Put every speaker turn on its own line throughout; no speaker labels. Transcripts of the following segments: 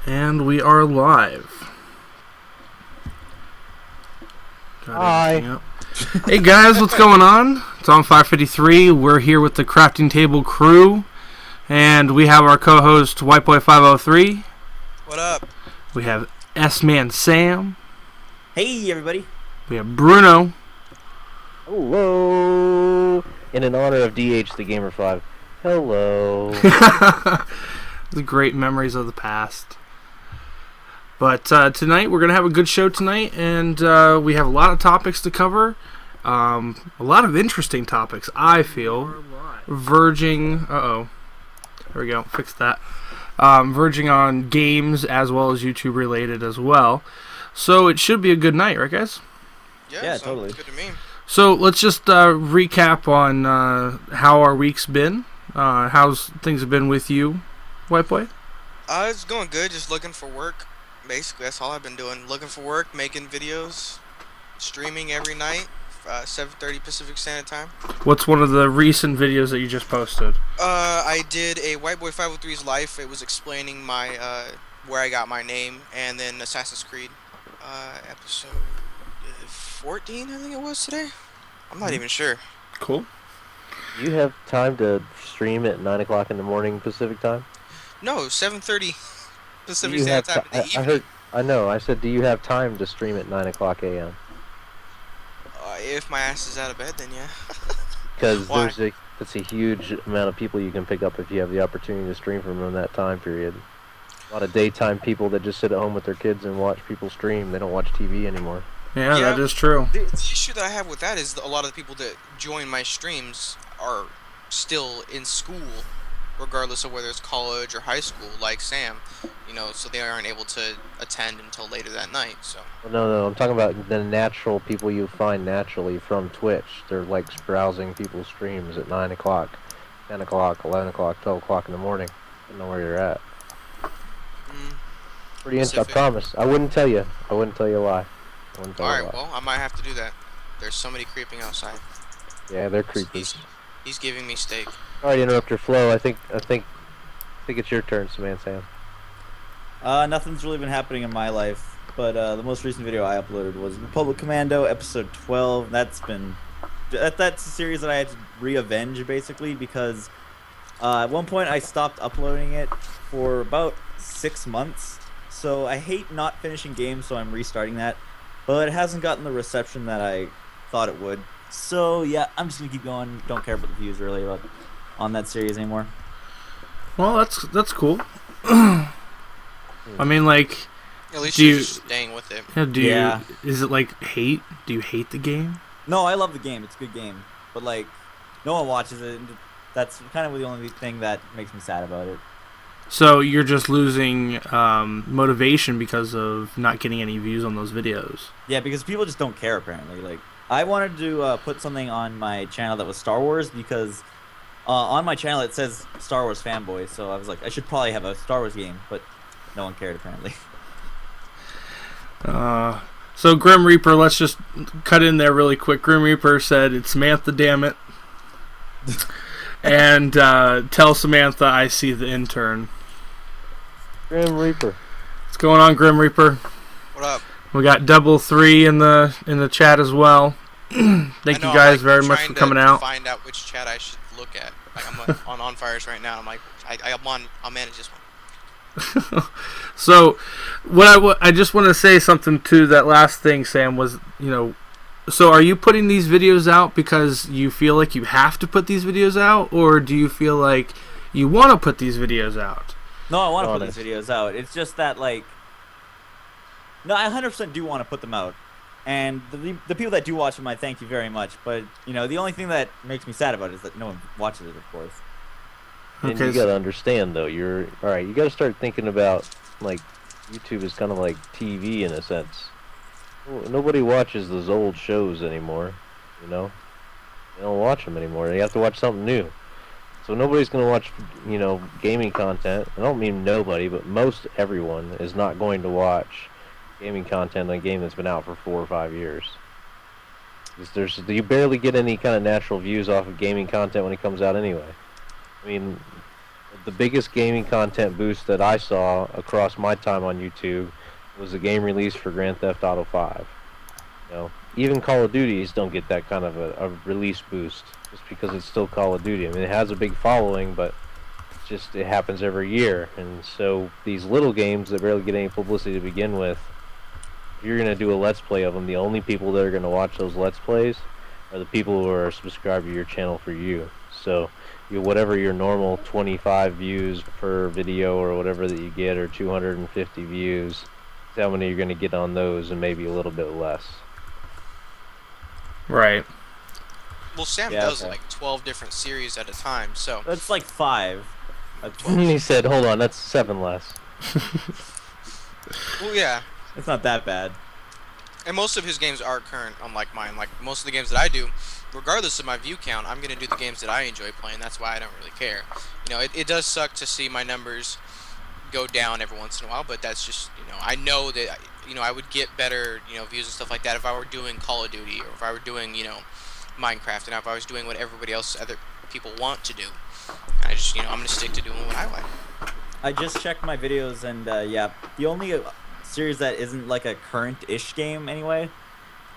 And we are live.
Hi.
Hey guys, what's going on? It's on 553. We're here with the Crafting Table crew. And we have our co-host, Whiteboy503.
What up?
We have S-Man Sam.
Hey, everybody. We
have Bruno.
Hello. And in honor of DH the Gamer 5. Hello.
The great memories of the past. But tonight, we're going to have a good show tonight, and we have a lot of topics to cover. A lot of interesting topics, I feel. Verging... Uh-oh. There we go. Fix that. Verging on games as well as YouTube related as well. So it should be a good night, right, guys?
Yeah, totally.
Good to me.
So let's just recap on how our week's been. How's things have been with you, White Boy?
It's going good. Just looking for work. Basically, that's all I've been doing. Looking for work, making videos, streaming every night, 7:30 Pacific Standard Time.
What's one of the recent videos that you just posted?
I did a White Boy 503's life. It was explaining my where I got my name, and then Assassin's Creed episode 14, I think it was today. I'm not even sure.
Cool.
Do you have time to stream at 9 o'clock in the morning Pacific time?
No, 7:30 Pacific Standard Time in the evening.
I know. I said, do you have time to stream at 9 o'clock a.m.?
If my ass is out of bed, then yeah.
Because that's a huge amount of people you can pick up if you have the opportunity to stream from in that time period. A lot of daytime people that just sit at home with their kids and watch people stream. They don't watch TV anymore.
Yeah, that is true.
The issue that I have with that is a lot of the people that join my streams are still in school, regardless of whether it's college or high school, like Sam, so they aren't able to attend until later that night. So.
No, I'm talking about the natural people you find naturally from Twitch. They're like browsing people's streams at 9 o'clock, 10 o'clock, 11 o'clock, 12 o'clock in the morning. I don't know where you're at. Pretty I promise. I wouldn't tell you. I wouldn't tell you a lie.
Alright, well, I might have to do that. There's somebody creeping outside.
Yeah, they're creepers.
He's giving me steak.
Sorry to interrupt your flow. I think it's your turn, Sam.
Nothing's really been happening in my life, but the most recent video I uploaded was Republic Commando episode 12. That's a series that I had to re-avenge basically because at one point I stopped uploading it for about 6 months. So I hate not finishing games, so I'm restarting that. But it hasn't gotten the reception that I thought it would. So yeah, I'm just gonna keep going. Don't care about the views really on that series anymore.
Well, that's cool. I mean, like,
at least you're just staying with it.
Yeah, is it like hate? Do you hate the game?
No, I love the game. It's a good game. But like, no one watches it. And that's kind of the only thing that makes me sad about it.
So you're just losing motivation because of not getting any views on those videos.
Yeah, because people just don't care apparently. Like, I wanted to put something on my channel that was Star Wars because on my channel it says Star Wars fanboy. So I was like, I should probably have a Star Wars game, but no one cared apparently.
So Grim Reaper, let's just cut in there really quick. Grim Reaper said, "It's Samantha, damn it." And tell Samantha I see the intern.
Grim Reaper.
What's going on, Grim Reaper?
What up?
We got Double 3 in the chat as well. Thank you guys very much for coming out.
Find out which chat I should look at. Like, I'm on Fires right now. I'm like, I'll manage this one.
So, I just want to say something to that last thing, Sam, was, so are you putting these videos out because you feel like you have to put these videos out, or do you feel like you want to put these videos out?
No, I want to put these videos out. It's just that, like, no, I 100% do want to put them out. And the people that do watch them, I thank you very much. But, the only thing that makes me sad about it is that no one watches it, of course.
And you gotta understand, though, alright, you gotta start thinking about, like, YouTube is kind of like TV in a sense. Nobody watches those old shows anymore, They don't watch them anymore. They have to watch something new. So nobody's going to watch, gaming content. I don't mean nobody, but most everyone is not going to watch gaming content on a game that's been out for 4 or 5 years. You barely get any kind of natural views off of gaming content when it comes out anyway. I mean, The biggest gaming content boost that I saw across my time on YouTube was the game release for Grand Theft Auto 5. You know, even Call of Duties don't get that kind of a release boost just because it's still Call of Duty. I mean, it has a big following, but it happens every year. And so these little games that barely get any publicity to begin with, if you're going to do a Let's Play of them, the only people that are going to watch those Let's Plays are the people who are subscribed to your channel for you. So whatever your normal 25 views per video or whatever that you get, or 250 views, how many you're going to get on those, and maybe a little bit less.
Right.
Well, Sam does like 12 different series at a time, so
That's like 5.
He said, hold on, that's 7 less.
well, yeah.
It's not that bad.
And most of his games are current, unlike mine. Like most of the games that I do, regardless of my view count, I'm gonna do the games that I enjoy playing. That's why I don't really care. You know, it does suck to see my numbers go down every once in a while, but that's just, you know, I know that, you know, I would get better, you know, views and stuff like that if I were doing Call of Duty, or if I were doing, you know, Minecraft, and if I was doing what everybody else, other people want to do. I just, you know, I'm gonna stick to doing what I like.
I just checked my videos, and yeah, the only series that isn't like a current-ish game anyway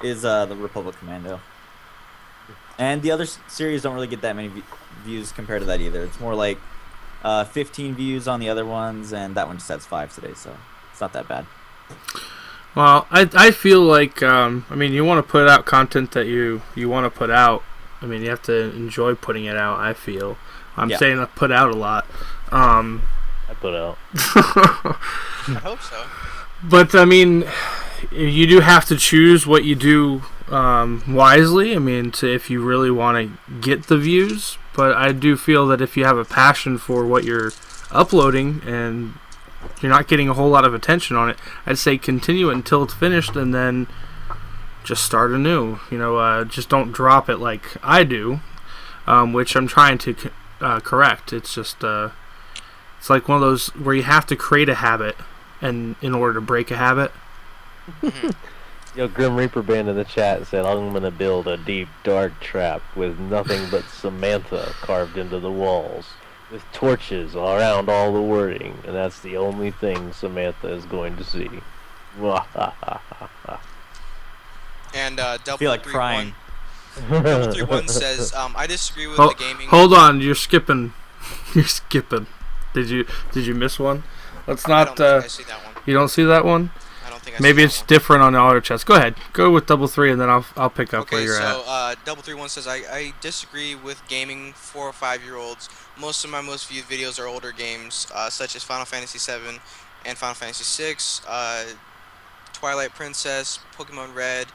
is the Republic Commando. And the other series don't really get that many views compared to that either. It's more like 15 views on the other ones, and that one just has 5 today, so it's not that bad.
Well, I feel like, I mean, you want to put out content that you want to put out. I mean, you have to enjoy putting it out, I feel. I'm saying I put out a lot.
I put out.
I hope so.
But, I mean, you do have to choose what you do wisely. I mean, if you really want to get the views. But I do feel that if you have a passion for what you're uploading and you're not getting a whole lot of attention on it, I'd say continue it until it's finished, and then just start anew. You know, just don't drop it like I do, which I'm trying to correct. It's just it's like one of those where you have to create a habit, and in order to break a habit.
Yo, Grim Reaper Band in the chat said, I'm gonna build a deep, dark trap with nothing but Samantha carved into the walls, with torches around all the wording, and that's the only thing Samantha is going to see.
And
I feel like crying.
31 says, I disagree with the gaming.
Hold on, you're skipping. You're skipping. Did you miss one? Let's not.
I don't think I see that one.
You don't see that one?
I don't think I
Maybe
see
it's
that one.
different on the auto chats. Go ahead. Go with 33, and then I'll pick up where you're at.
Okay, so 31 says, I disagree with gaming 4 or 5-year-olds. Most of my most viewed videos are older games, such as Final Fantasy VII and Final Fantasy VI, Twilight Princess, Pokemon Red,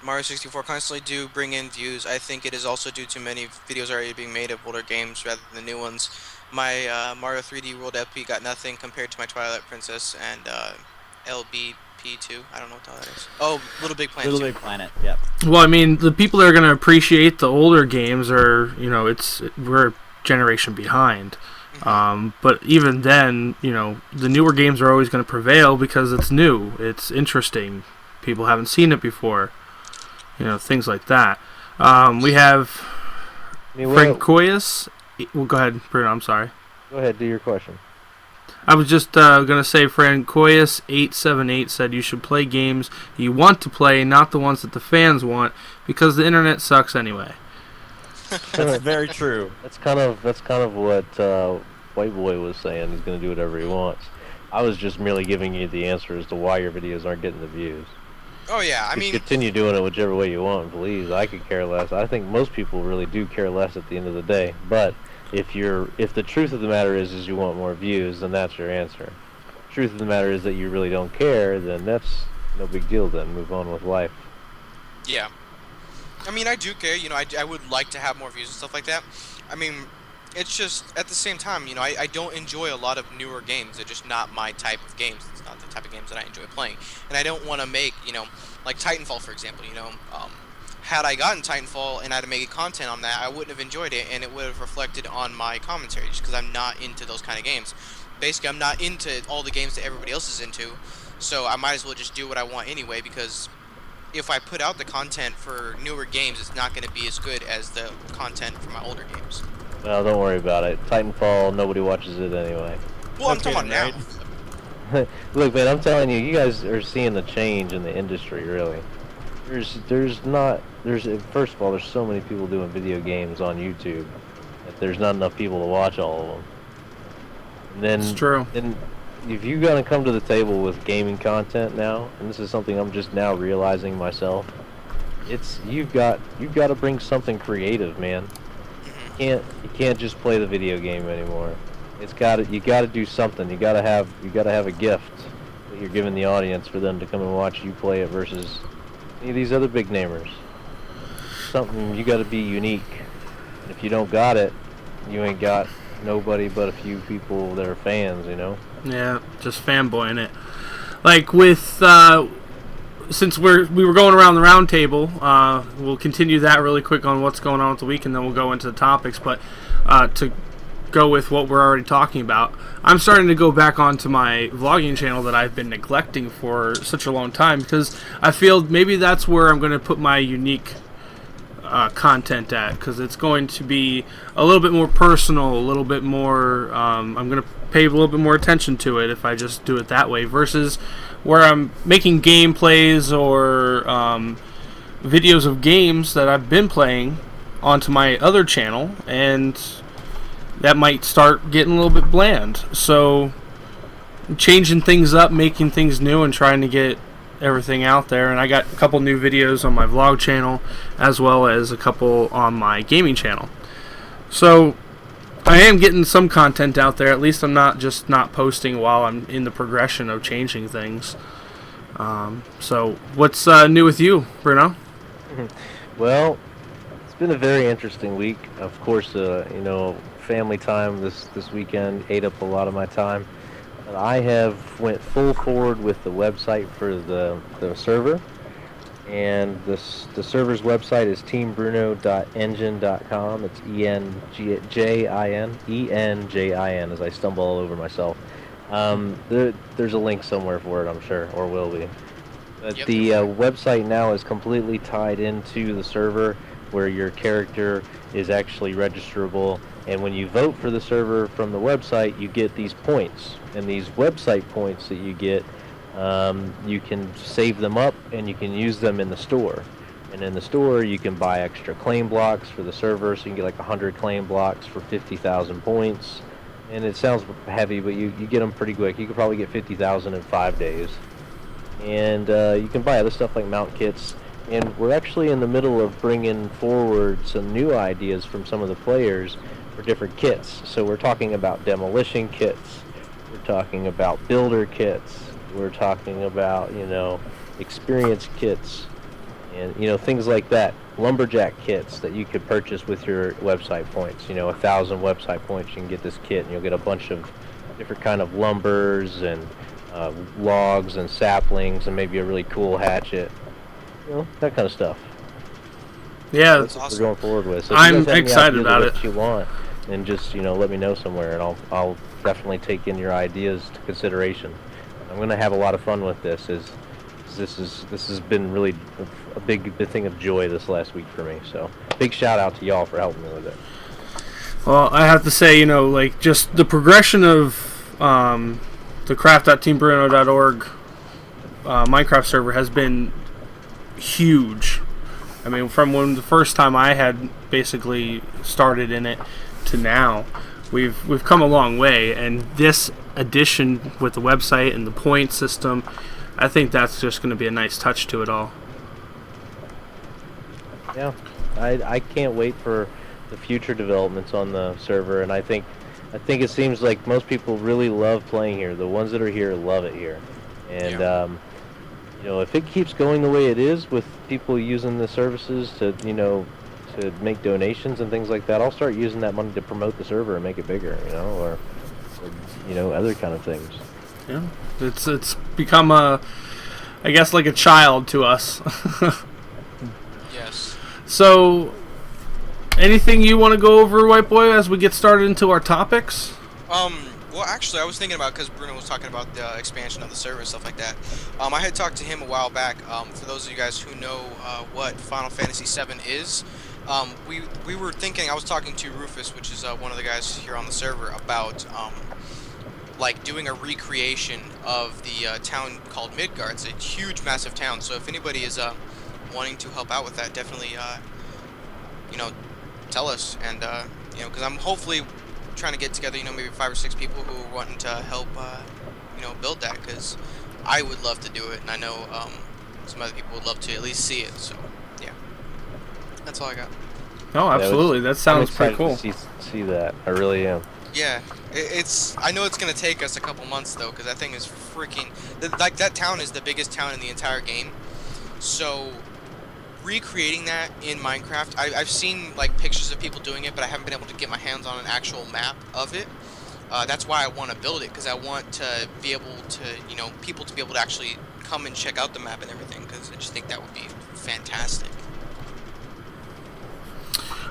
Mario 64 constantly do bring in views. I think it is also due to many videos already being made of older games rather than the new ones. My Mario 3D World FP got nothing compared to my Twilight Princess and LBP2. I don't know what the hell that is. Oh, Little Big Planet.
Little Big Planet, yep.
Well, I mean, the people that are going to appreciate the older games are, you know, we're a generation behind. But even then, you know, the newer games are always going to prevail because it's new, it's interesting, people haven't seen it before, you know, things like that. We have Frank Koyas. Well, go ahead, Bruno, I'm sorry.
Go ahead, do your question.
I was just going to say Frank Koyas 878 said you should play games you want to play, not the ones that the fans want, because the internet sucks anyway.
That's very true.
That's kind of what White Boy was saying. He's going to do whatever he wants. I was just merely giving you the answer as to why your videos aren't getting the views.
Oh yeah, I mean,
continue doing it whichever way you want, please. I could care less. I think most people really do care less at the end of the day. But if the truth of the matter is you want more views, then that's your answer. Truth of the matter is that you really don't care, then that's no big deal. Then move on with life.
yeah. I mean, I do care. You know, I would like to have more views and stuff like that. I mean, it's just at the same time, you know, I don't enjoy a lot of newer games. They're just not my type of games. It's not the type of games that I enjoy playing. And I don't want to make, you know, like Titanfall, for example, you know, had I gotten Titanfall and I had to make content on that, I wouldn't have enjoyed it, and it would have reflected on my commentary, just because I'm not into those kind of games. Basically, I'm not into all the games that everybody else is into, so I might as well just do what I want anyway, because if I put out the content for newer games, it's not going to be as good as the content for my older games.
Well, don't worry about it. Titanfall, nobody watches it anyway.
Well, I'm talking about now.
Look, man, I'm telling you, you guys are seeing the change in the industry, really. First of all, there's so many people doing video games on YouTube that there's not enough people to watch all of them. And then,
It's true.
And if you're gonna come to the table with gaming content now, and this is something I'm just now realizing myself, you've got to bring something creative, man. You can't just play the video game anymore. You gotta do something. You gotta have a gift that you're giving the audience for them to come and watch you play it versus any of these other big namers. Something, you gotta be unique. And if you don't got it, you ain't got nobody but a few people that are fans, you know?
Yeah, just fanboying it. Like with since we were going around the round table, we'll continue that really quick on what's going on with the week, and then we'll go into the topics. But to go with what we're already talking about, I'm starting to go back onto my vlogging channel that I've been neglecting for such a long time, because I feel maybe that's where I'm going to put my unique content at, because it's going to be a little bit more personal, a little bit more I'm going to pay a little bit more attention to it if I just do it that way, versus where I'm making gameplays or videos of games that I've been playing onto my other channel, and that might start getting a little bit bland. So changing things up, making things new, and trying to get everything out there. And I got a couple new videos on my vlog channel as well as a couple on my gaming channel. So I am getting some content out there. At least I'm not just not posting while I'm in the progression of changing things. So what's new with you, Bruno?
Well, it's been a very interesting week. Of course, family time this weekend ate up a lot of my time. But I have went full forward with the website for the server, and the server's website is teambruno.engine.com. It's ENJIN, as I stumble all over myself. There's a link somewhere for it, I'm sure, or will be. But
Yep.
the website now is completely tied into the server, where your character is actually registerable. And when you vote for the server from the website, you get these points. And these website points that you get, you can save them up and you can use them in the store. And in the store, you can buy extra claim blocks for the server, so you can get like 100 claim blocks for 50,000 points. And it sounds heavy, but you get them pretty quick. You could probably get 50,000 in 5 days. And you can buy other stuff like mount kits. And we're actually in the middle of bringing forward some new ideas from some of the players for different kits. So we're talking about demolition kits, we're talking about builder kits, we're talking about, experience kits, and, things like that. Lumberjack kits that you could purchase with your website points. 1,000 website points, you can get this kit, and you'll get a bunch of different kind of lumbers and logs and saplings and maybe a really cool hatchet. That kind of stuff.
Yeah,
That's what we're going forward with. So
I'm
if you guys have any
excited
ideas
about
of
it.
what you want, and just let me know somewhere, and I'll definitely take in your ideas to consideration. I'm going to have a lot of fun with this. This has been really a big thing of joy this last week for me. So big shout out to y'all for helping me with it.
Well, I have to say, just the progression of the craft.teambruno.org Minecraft server has been huge. I mean, from when the first time I had basically started in it to now, we've come a long way, and this addition with the website and the point system, I think that's just going to be a nice touch to it all.
Yeah, I can't wait for the future developments on the server, and I think it seems like most people really love playing here. The ones that are here love it here, and if it keeps going the way it is with people using the services to to make donations and things like that, I'll start using that money to promote the server and make it bigger, or other kind of things.
Yeah, it's become I guess like a child to us.
Yes.
So, anything you want to go over, White Boy, as we get started into our topics?
Well, actually, I was thinking about, because Bruno was talking about the expansion of the server and stuff like that. I had talked to him a while back. For those of you guys who know what Final Fantasy VII is, we were thinking. I was talking to Rufus, which is one of the guys here on the server, about like doing a recreation of the town called Midgar. It's a huge, massive town. So if anybody is wanting to help out with that, definitely tell us. And because I'm hopefully trying to get together, maybe 5 or 6 people who are wanting to help build that, because I would love to do it, and I know some other people would love to at least see it. So yeah, that's all I got.
Oh, absolutely. That sounds pretty cool.
To see that. I really am.
Yeah, I know it's gonna take us a couple months though, because that thing is freaking like that town is the biggest town in the entire game. So recreating that in Minecraft, I've seen like pictures of people doing it, but I haven't been able to get my hands on an actual map of it. That's why I want to build it, because I want to be able to, people to be able to actually come and check out the map and everything, because I just think that would be fantastic.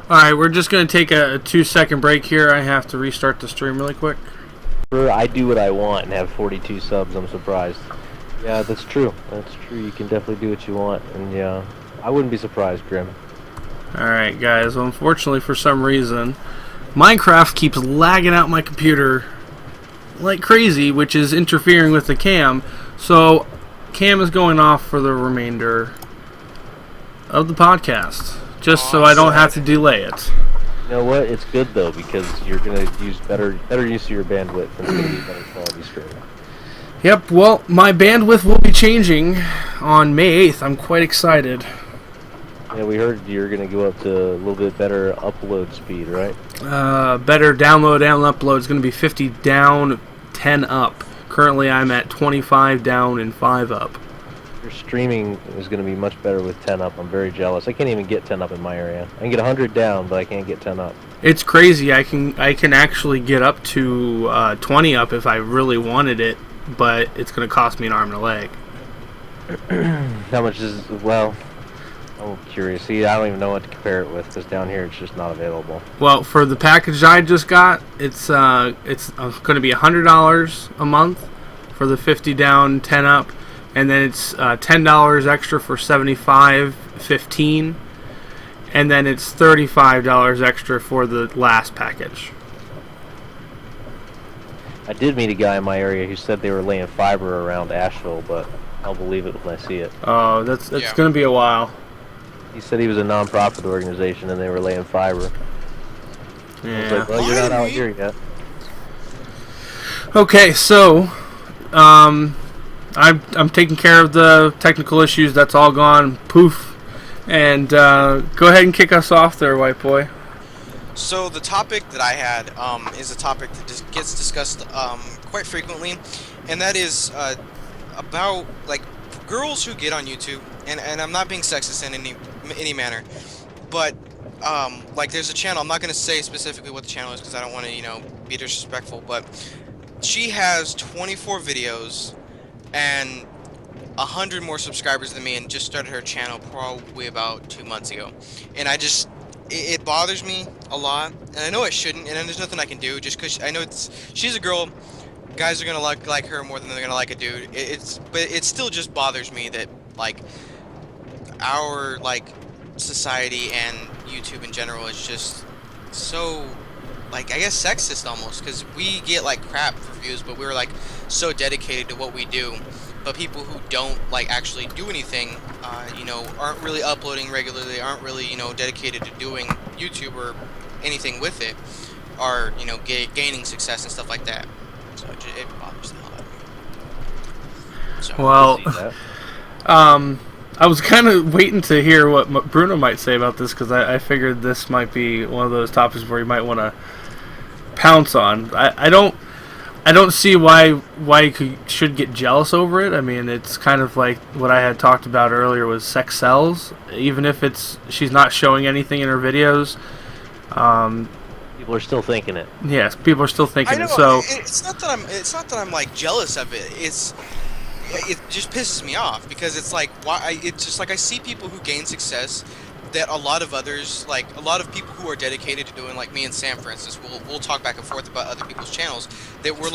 Alright, we're just going to take a 2-second break here. I have to restart the stream really quick.
I do what I want and have 42 subs. I'm surprised. Yeah, that's true. That's true. You can definitely do what you want. And yeah, I wouldn't be surprised, Grim.
Alright, guys. Well, unfortunately, for some reason, Minecraft keeps lagging out my computer like crazy, which is interfering with the cam. So, cam is going off for the remainder of the podcast, just so I don't have to delay it.
You know what? It's good though, because you're gonna use better use of your bandwidth, and it's gonna be better quality stream.
Yep. Well, my bandwidth will be changing on May 8th. I'm quite excited.
Yeah, we heard you're gonna go up to a little bit better upload speed, right?
Better download and upload is going to be 50 down, 10 up. Currently, I'm at 25 down and 5 up.
Your streaming is going to be much better with 10 up. I'm very jealous. I can't even get 10 up in my area. I can get 100 down, but I can't get 10 up.
It's crazy. I can actually get up to 20 up if I really wanted it, but it's going to cost me an arm and a leg.
How much is well? I'm curious. See, I don't even know what to compare it with, because down here it's just not available. Well,
for the package I just got, it's going to be $100 a month for the 50 down, 10 up, and then it's $10 extra for 75, 15, and then it's $35 extra for the last package.
I did meet a guy in my area who said they were laying fiber around Asheville, but I'll believe it when I see it.
Oh, that's going to be a while.
He said he was a non-profit organization and they were laying fiber.
Yeah.
I was like, well, you're not out here yet.
Okay, so I'm taking care of the technical issues. That's all gone. Poof. And go ahead and kick us off there, white boy.
So the topic that I had is a topic that gets discussed quite frequently, and that is about like girls who get on YouTube, and I'm not being sexist in any manner, but like there's a channel. I'm not going to say specifically what the channel is because I don't want to be disrespectful, but she has 24 videos and 100 more subscribers than me, and just started her channel probably about 2 months ago, and it bothers me a lot, and I know it shouldn't, and there's nothing I can do just because I know she's a girl. Guys are gonna like her more than they're gonna like a dude. But it still just bothers me that like our society and YouTube in general is just so I guess sexist almost, because we get crap for views, but we're so dedicated to what we do. But people who don't actually do anything, aren't really uploading regularly, aren't really dedicated to doing YouTube or anything with it, are gaining success and stuff like that. So it bothers the hell out of me. So,
well, I was kind of waiting to hear what Bruno might say about this, because I figured this might be one of those topics where you might want to pounce on. I don't see why you should get jealous over it. I mean, it's kind of like what I had talked about earlier was sex sells. Even if she's not showing anything in her videos.
People are still thinking it.
Yes, people are still thinking it.
So it's not that I'm jealous of it. It just pisses me off, because it's why it's just I see people who gain success that a lot of others, a lot of people who are dedicated to doing, me and Sam, for instance, we'll talk back and forth about other people's channels, that we're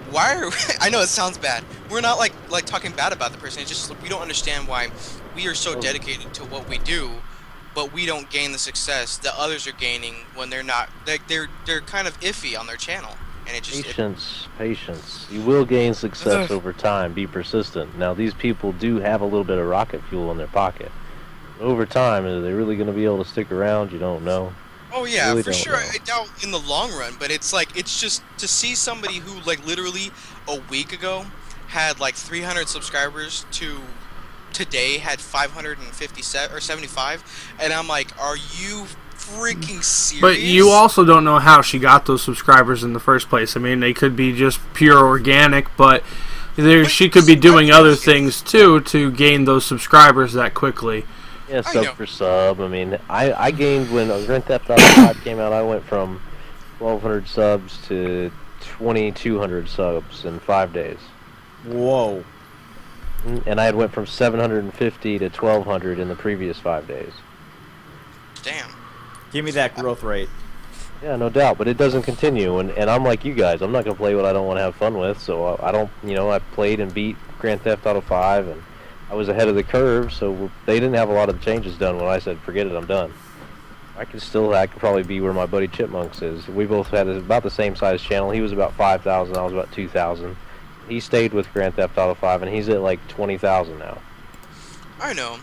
why are I know it sounds bad. We're not talking bad about the person. It's just we don't understand why we are so dedicated to what we do, but we don't gain the success that others are gaining when they're not. They're kind of iffy on their channel, and it just
Patience. You will gain success over time. Be persistent. Now, these people do have a little bit of rocket fuel in their pocket. Over time, are they really going to be able to stick around? You don't know.
Oh yeah,
really
for sure.
know.
I doubt in the long run, but it's just to see somebody who like literally a week ago had like 300 subscribers to today had 557 or 75, and I'm like, are you freaking serious?
But you also don't know how she got those subscribers in the first place. I mean, they could be just pure organic, but she could be doing other things too to gain those subscribers that quickly.
Yeah, sub for sub. I mean, I gained when Grand Theft Auto 5 came out. I went from 1,200 subs to 2,200 subs in 5 days.
Whoa.
And I had went from 750 to 1,200 in the previous 5 days.
Damn.
Give me that growth rate.
Yeah, no doubt, but it doesn't continue, and I'm like you guys. I'm not going to play what I don't want to have fun with, so I don't, I played and beat Grand Theft Auto 5, and I was ahead of the curve, so they didn't have a lot of changes done when I said, forget it, I'm done. I could probably be where my buddy Chipmunks is. We both had about the same size channel. He was about 5,000, I was about 2,000. He stayed with Grand Theft Auto 5, and he's at like 20,000 now.
I know.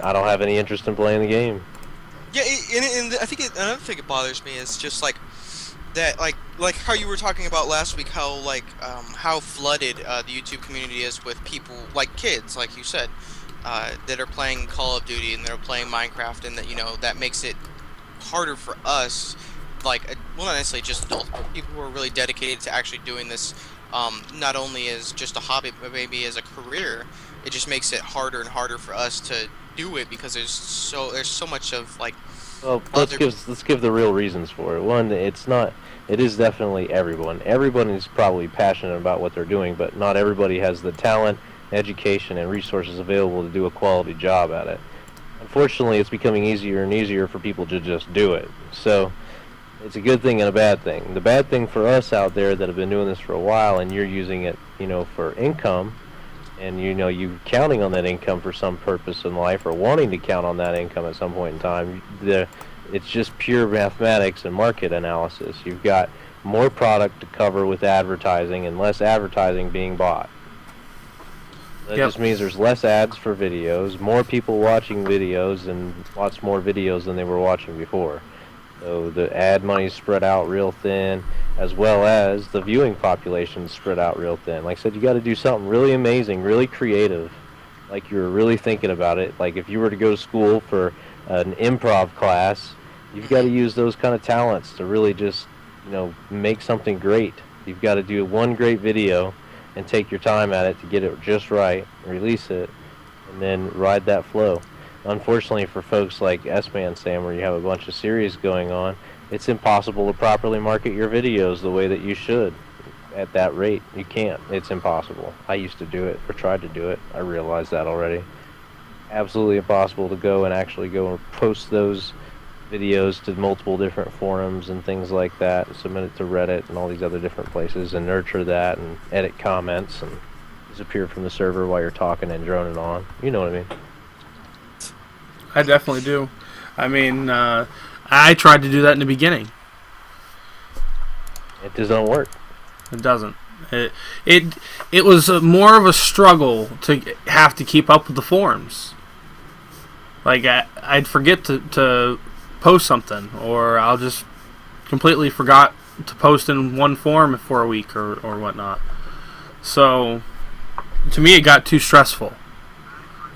I don't have any interest in playing the game.
Yeah, and I think another thing that bothers me is just like that, like how you were talking about last week, how how flooded the YouTube community is with people like kids, like you said, that are playing Call of Duty and that are playing Minecraft, and that that makes it harder for us, well, not necessarily just adults, but people who are really dedicated to actually doing this, not only as just a hobby, but maybe as a career. It just makes it harder and harder for us to do it because there's so much of like.
Well, let's give the real reasons for it. One, it is definitely everyone. Everyone is probably passionate about what they're doing, but not everybody has the talent, education, and resources available to do a quality job at it. Unfortunately, it's becoming easier and easier for people to just do it. So it's a good thing and a bad thing. The bad thing for us out there that have been doing this for a while, and you're using it, for income, and you counting on that income for some purpose in life, or wanting to count on that income at some point in time, it's just pure mathematics and market analysis. You've got more product to cover with advertising and less advertising being bought. That just means there's less ads for videos, more people watching videos, and lots more videos than they were watching before. So the ad money's spread out real thin, as well as the viewing population spread out real thin. Like I said, you got to do something really amazing, really creative, like you're really thinking about it. Like if you were to go to school for an improv class, you've got to use those kind of talents to really just, make something great. You've got to do one great video and take your time at it to get it just right, release it, and then ride that flow. Unfortunately for folks like S-Man Sam, where you have a bunch of series going on, it's impossible to properly market your videos the way that you should at that rate. You can't. It's impossible. I used to do it, or tried to do it. I realized that already. Absolutely impossible to go and post those videos to multiple different forums and things like that, and submit it to Reddit and all these other different places, and nurture that, and edit comments, and disappear from the server while you're talking and droning on. You know what I mean?
I definitely do. I mean, I tried to do that in the beginning.
It doesn't work.
It doesn't. It was more of a struggle to have to keep up with the forums. Like I'd forget to post something, or I'll just completely forgot to post in one forum for a week or whatnot. So to me, it got too stressful.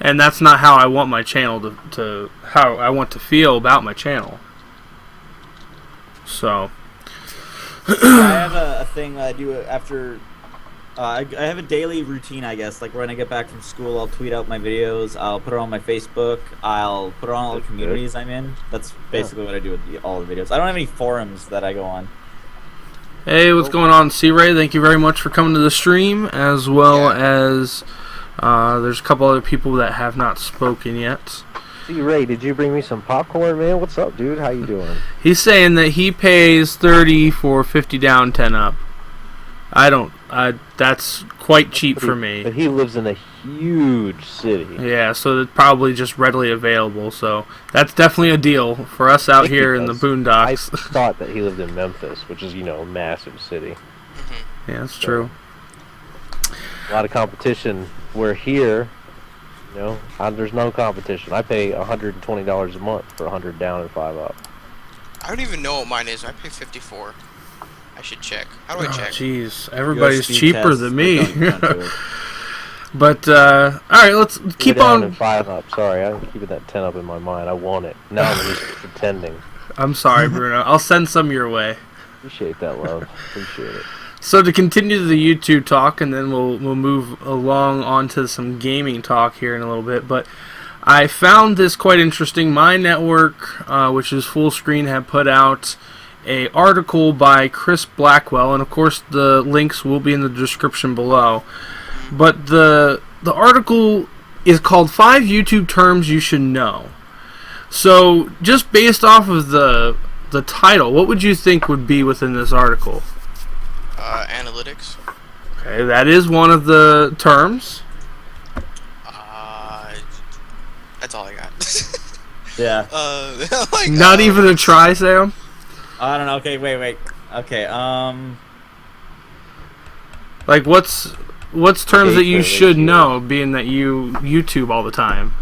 And that's not how I want my channel to how I want to feel about my channel. So
I have a thing I do after. I have a daily routine, I guess. Like when I get back from school, I'll tweet out my videos. I'll put it on my Facebook. I'll put it on all the communities I'm in. That's basically what I do with all the videos. I don't have any forums that I go on.
Hey, what's going on, C-Ray? Thank you very much for coming to the stream, as well as there's a couple other people that have not spoken yet.
C-Ray, did you bring me some popcorn, man? What's up, dude? How you doing?
He's saying that he pays 30 for 50 down, 10 up. That's quite cheap for me.
But he lives in a huge city.
Yeah, so it's probably just readily available. So that's definitely a deal for us out here in the
I
boondocks.
thought that he lived in Memphis, which is, a massive city.
Mm-hmm.
Yeah, that's true.
A lot of competition. Where here, there's no competition. I pay $120 a month for 100 down and 5 up.
I don't even know what mine is. I pay 54. I should check. How do I check?
Jeez, everybody's
speed
cheaper
test,
than me.
don't do it.
But all right, let's keep
down
on.
and 5 up. Sorry, I'm keeping that 10 up in my mind. I want it. Now I'm just pretending.
I'm sorry, Bruno. I'll send some your way.
Appreciate that, love. Appreciate it.
So to continue the YouTube talk, and then we'll move along onto some gaming talk here in a little bit. But I found this quite interesting. My network, which is Full Screen, had put out a article by Chris Blackwell, and of course the links will be in the description below. But the article is called 5 YouTube Terms You Should Know. So just based off of the title, what would you think would be within this article?
Analytics.
Okay, that is one of the terms.
That's all I got.
Yeah.
Not even a try, Sam?
I don't know. Okay, wait. Okay,
Like, what's terms that you
Engagement
should
ratios.
know, being that you YouTube all the time?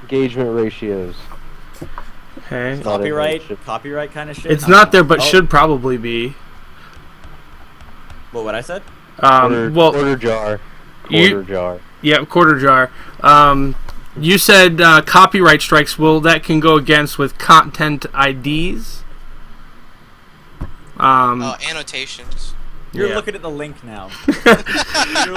Engagement ratios.
Okay.
Not in there, should-
copyright kind of shit.
It's not there, but
Oh,
should probably be.
What I said?
Quarter jar.
you-
Quarter jar.
Yeah, quarter jar. You said copyright strikes. Well, that can go against with content IDs.
Annotations.
You're
Yeah.
looking at the link now.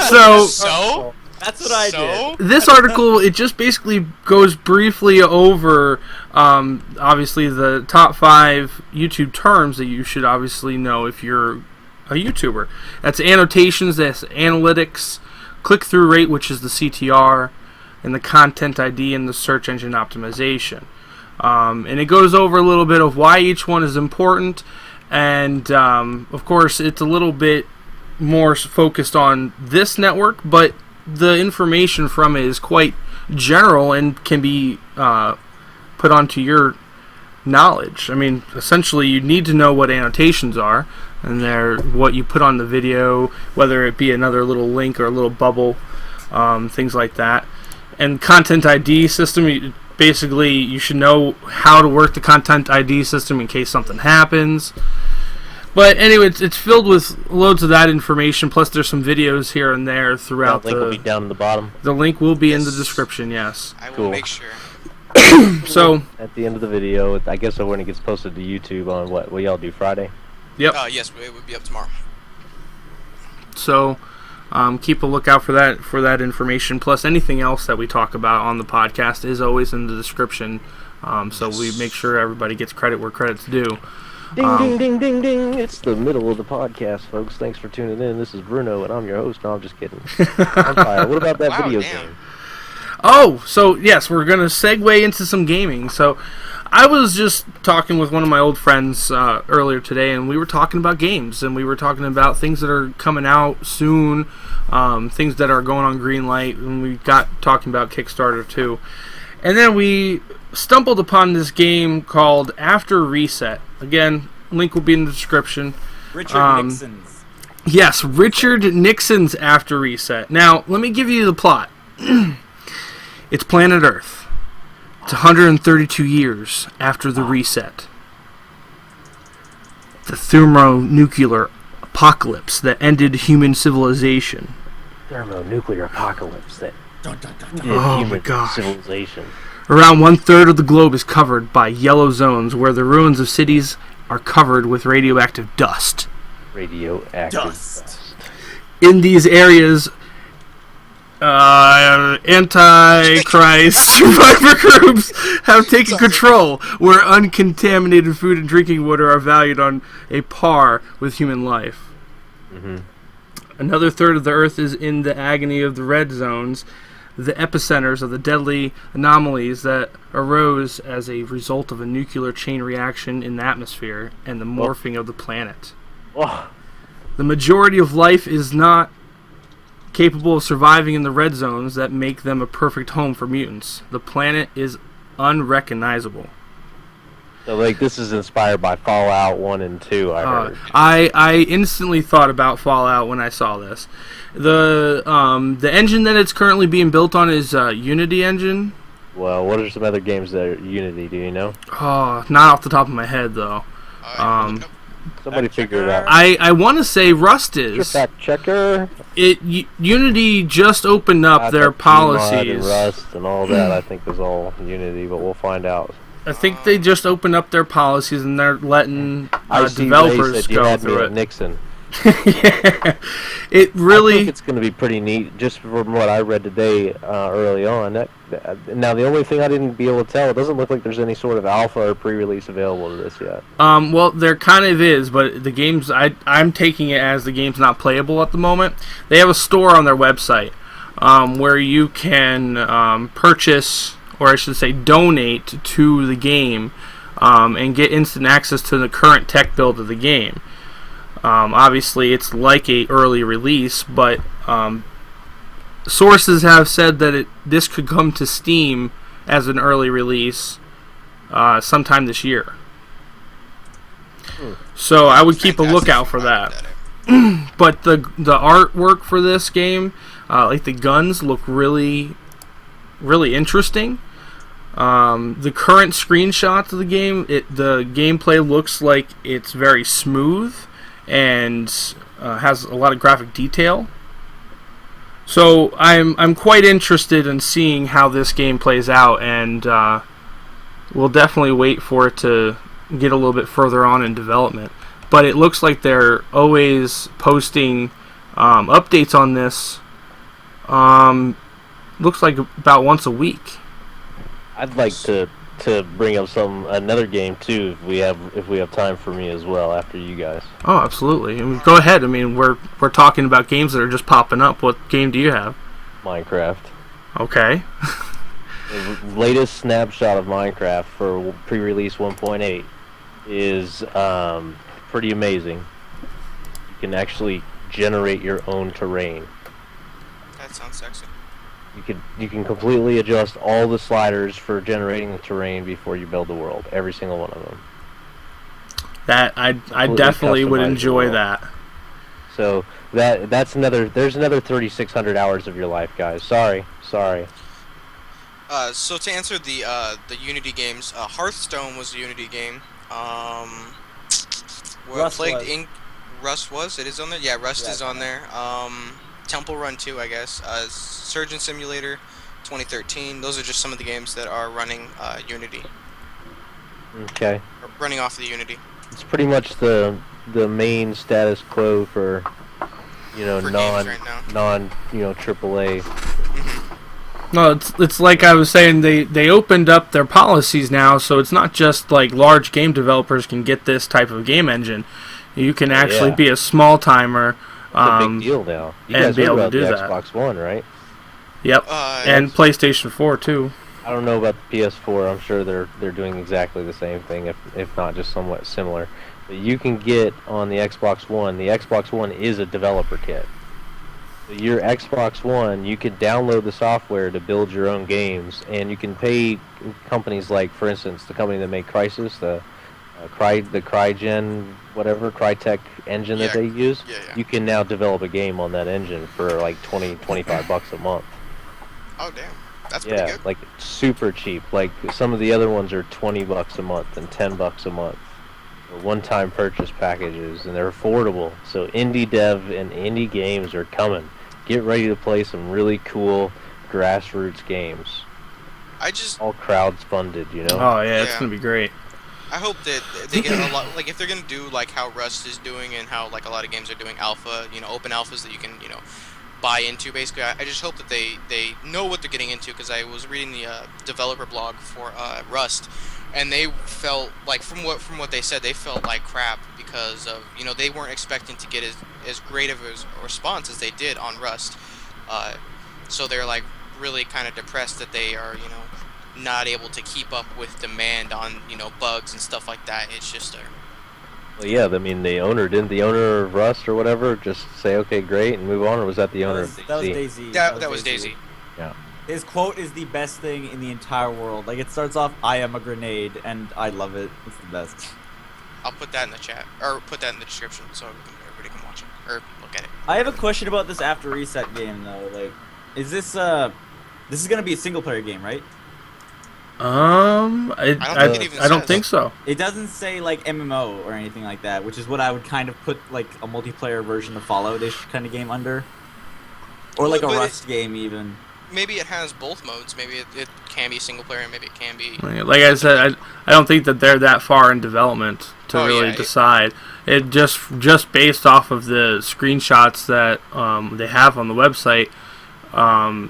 So
That's what I did.
this article, it just basically goes briefly over, obviously, the top 5 YouTube terms that you should obviously know if you're a YouTuber. That's annotations, that's analytics, click-through rate, which is the CTR, and the content ID and the search engine optimization. And it goes over a little bit of why each one is important, and of course it's a little bit more focused on this network, but the information from it is quite general and can be put onto your knowledge. I mean, essentially you need to know what annotations are, and they're what you put on the video, whether it be another little link or a little bubble, things like that. And content ID system, basically you should know how to work the content ID system in case something happens. But anyway, it's filled with loads of that information, plus there's some videos here and there throughout
That link will be down in the bottom.
the link will be in the
Yes.
description, yes.
I will
Cool.
make sure.
So,
At the end of the video, I guess when it gets posted to YouTube on what y'all do Friday?
yep.
Yes, it would be up tomorrow.
So, keep a lookout for that information. Plus, anything else that we talk about on the podcast is always in the description. So we make sure everybody gets credit where credit's due.
Ding, ding, ding, ding, ding. It's the middle of the podcast, folks. Thanks for tuning in. This is Bruno, and I'm your host. No, I'm just kidding. I'm tired. What about that
Wow,
video
damn.
game?
Oh, so yes, we're gonna segue into some gaming. So, I was just talking with one of my old friends earlier today, and we were talking about games, and we were talking about things that are coming out soon, things that are going on Greenlight, and we got talking about Kickstarter too. And then we stumbled upon this game called After Reset. Again, link will be in the description.
Richard Nixon's.
Yes, Richard Nixon's After Reset. Now, let me give you the plot. It's planet Earth. It's 132 years after the reset. The thermonuclear apocalypse that ended human civilization.
Thermonuclear apocalypse that ended
Oh my
human
gosh.
civilization.
Around 1/3 of the globe is covered by yellow zones where the ruins of cities are covered with radioactive dust.
Radioactive
Dust.
In these areas, anti-Christ survivor groups have taken control, where uncontaminated food and drinking water are valued on a par with human life.
Mm-hmm.
Another third of the Earth is in the agony of the red zones, the epicenters of the deadly anomalies that arose as a result of a nuclear chain reaction in the atmosphere and the morphing of the planet.
Oh,
The majority of life is not capable of surviving in the red zones that make them a perfect home for mutants. The planet is unrecognizable.
So, like, this is inspired by Fallout 1 and 2, I heard.
I instantly thought about Fallout when I saw this. The engine that it's currently being built on is Unity engine.
Well, what are some other games that are Unity, do you know?
Oh, not off the top of my head, though.
Somebody figure it out.
I want to say Rust is.
Fact checker.
Unity just opened up their policies.
And Rust and all that, I think, is all Unity, but we'll find out.
I think they just opened up their policies and they're letting developers go through it.
Nixon.
Yeah, it really.
I think it's going to be pretty neat, just from what I read today early on. Now, the only thing I didn't be able to tell, it doesn't look like there's any sort of alpha or pre-release available to this yet.
Well, there kind of is, but the game's I'm taking it as the game's not playable at the moment. They have a store on their website where you can purchase, or I should say donate to the game and get instant access to the current tech build of the game. Obviously, it's like a early release, but sources have said that this could come to Steam as an early release sometime this year. So I would keep a lookout for that. But the artwork for this game, like the guns, look really, really interesting. The current screenshots of the game, the gameplay looks like it's very smooth and has a lot of graphic detail. So I'm quite interested in seeing how this game plays out, and we'll definitely wait for it to get a little bit further on in development. But it looks like they're always posting updates on this. Looks like about once a week.
I'd like to bring up another game too, if we have time for me as well after you guys.
Oh, absolutely. I mean, go ahead. I mean, we're talking about games that are just popping up. What game do you have?
Minecraft.
Okay.
The latest snapshot of Minecraft for pre-release 1.8 is pretty amazing. You can actually generate your own terrain.
That sounds sexy.
You can completely adjust all the sliders for generating the terrain before you build the world. Every single one of them.
That I definitely would enjoy that.
So there's another 3,600 hours of your life, guys. Sorry.
So to answer the Unity games, Hearthstone was a Unity game.
Rust was.
Rust was? It is on there? Yeah, Rust is on there. Temple Run 2, I guess. Surgeon Simulator 2013. Those are just some of the games that are running Unity.
Okay.
Or running off of the Unity.
It's pretty much the main status quo for non AAA.
No, it's like I was saying, they opened up their policies now, so it's not just like large game developers can get this type of game engine. You can actually be a small timer.
It's a big deal now. You guys
be able
heard
to do
about
that.
the Xbox One, right?
Yep. And PlayStation 4 too.
I don't know about the PS4. I'm sure they're doing exactly the same thing, if not just somewhat similar. But you can get on the Xbox One. The Xbox One is a developer kit. So your Xbox One, you could download the software to build your own games, and you can pay companies like, for instance, the company that made Crysis, the Crygen, whatever, Crytek engine that they use.
Yeah.
You can now develop a game on that engine for like $20-25 a month.
Oh damn, that's pretty good.
Like super cheap. Like some of the other ones are $20 a month and $10 a month. One-time purchase packages, and they're affordable. So indie dev and indie games are coming. Get ready to play some really cool grassroots games. All crowds funded, you know.
Oh yeah, it's gonna be great.
I hope that they get a lot, like if they're gonna do like how Rust is doing and how like a lot of games are doing alpha, open alphas that you can buy into. Basically, I just hope that they know what they're getting into, because I was reading the developer blog for Rust, and they felt like from what they said, they felt like crap because of they weren't expecting to get as great of a response as they did on Rust, so they're like really kind of depressed that they are not able to keep up with demand on bugs and stuff like that. It's just
Well, yeah, I mean, didn't the owner of Rust or whatever just say, okay, great, and move on, or was that the owner of DayZ?
That was DayZ.
That was DayZ.
Yeah.
His quote is the best thing in the entire world. Like, it starts off, "I am a grenade," and I love it. It's the best.
I'll put that in the chat, or put that in the description so everybody can watch it, or look at it.
I have a question about this After Reset game, though. Like, is this is gonna be a single player game, right?
I don't think so.
It doesn't say like MMO or anything like that, which is what I would kind of put like a multiplayer version of Fallout-ish kind of game under, or like a Rust game even.
Maybe it has both modes. Maybe it can be single player, and maybe it can be.
Like I said, I don't think that they're that far in development to really decide. It just based off of the screenshots that they have on the website.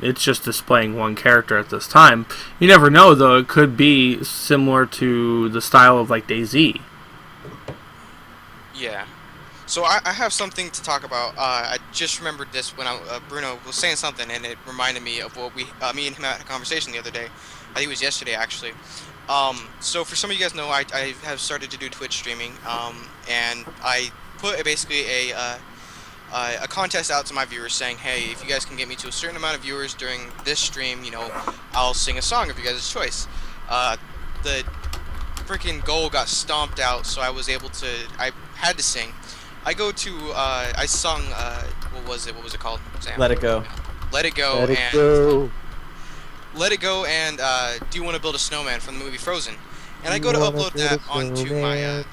It's just displaying one character at this time. You never know, though. It could be similar to the style of like DayZ.
Yeah. So I have something to talk about. I just remembered this when Bruno was saying something, and it reminded me of what me and him had a conversation the other day. I think it was yesterday, actually. So for some of you guys know, I have started to do Twitch streaming, and I put basically a contest out to my viewers saying, hey, if you guys can get me to a certain amount of viewers during this stream, I'll sing a song of your guys' choice. The freaking goal got stomped out, so I had to sing. I sung, what was it called, Sam?
Let It Go.
Let It Go.
Let It Go.
Let It Go and Do You Want to Build a Snowman from the movie Frozen. And I go to upload that onto my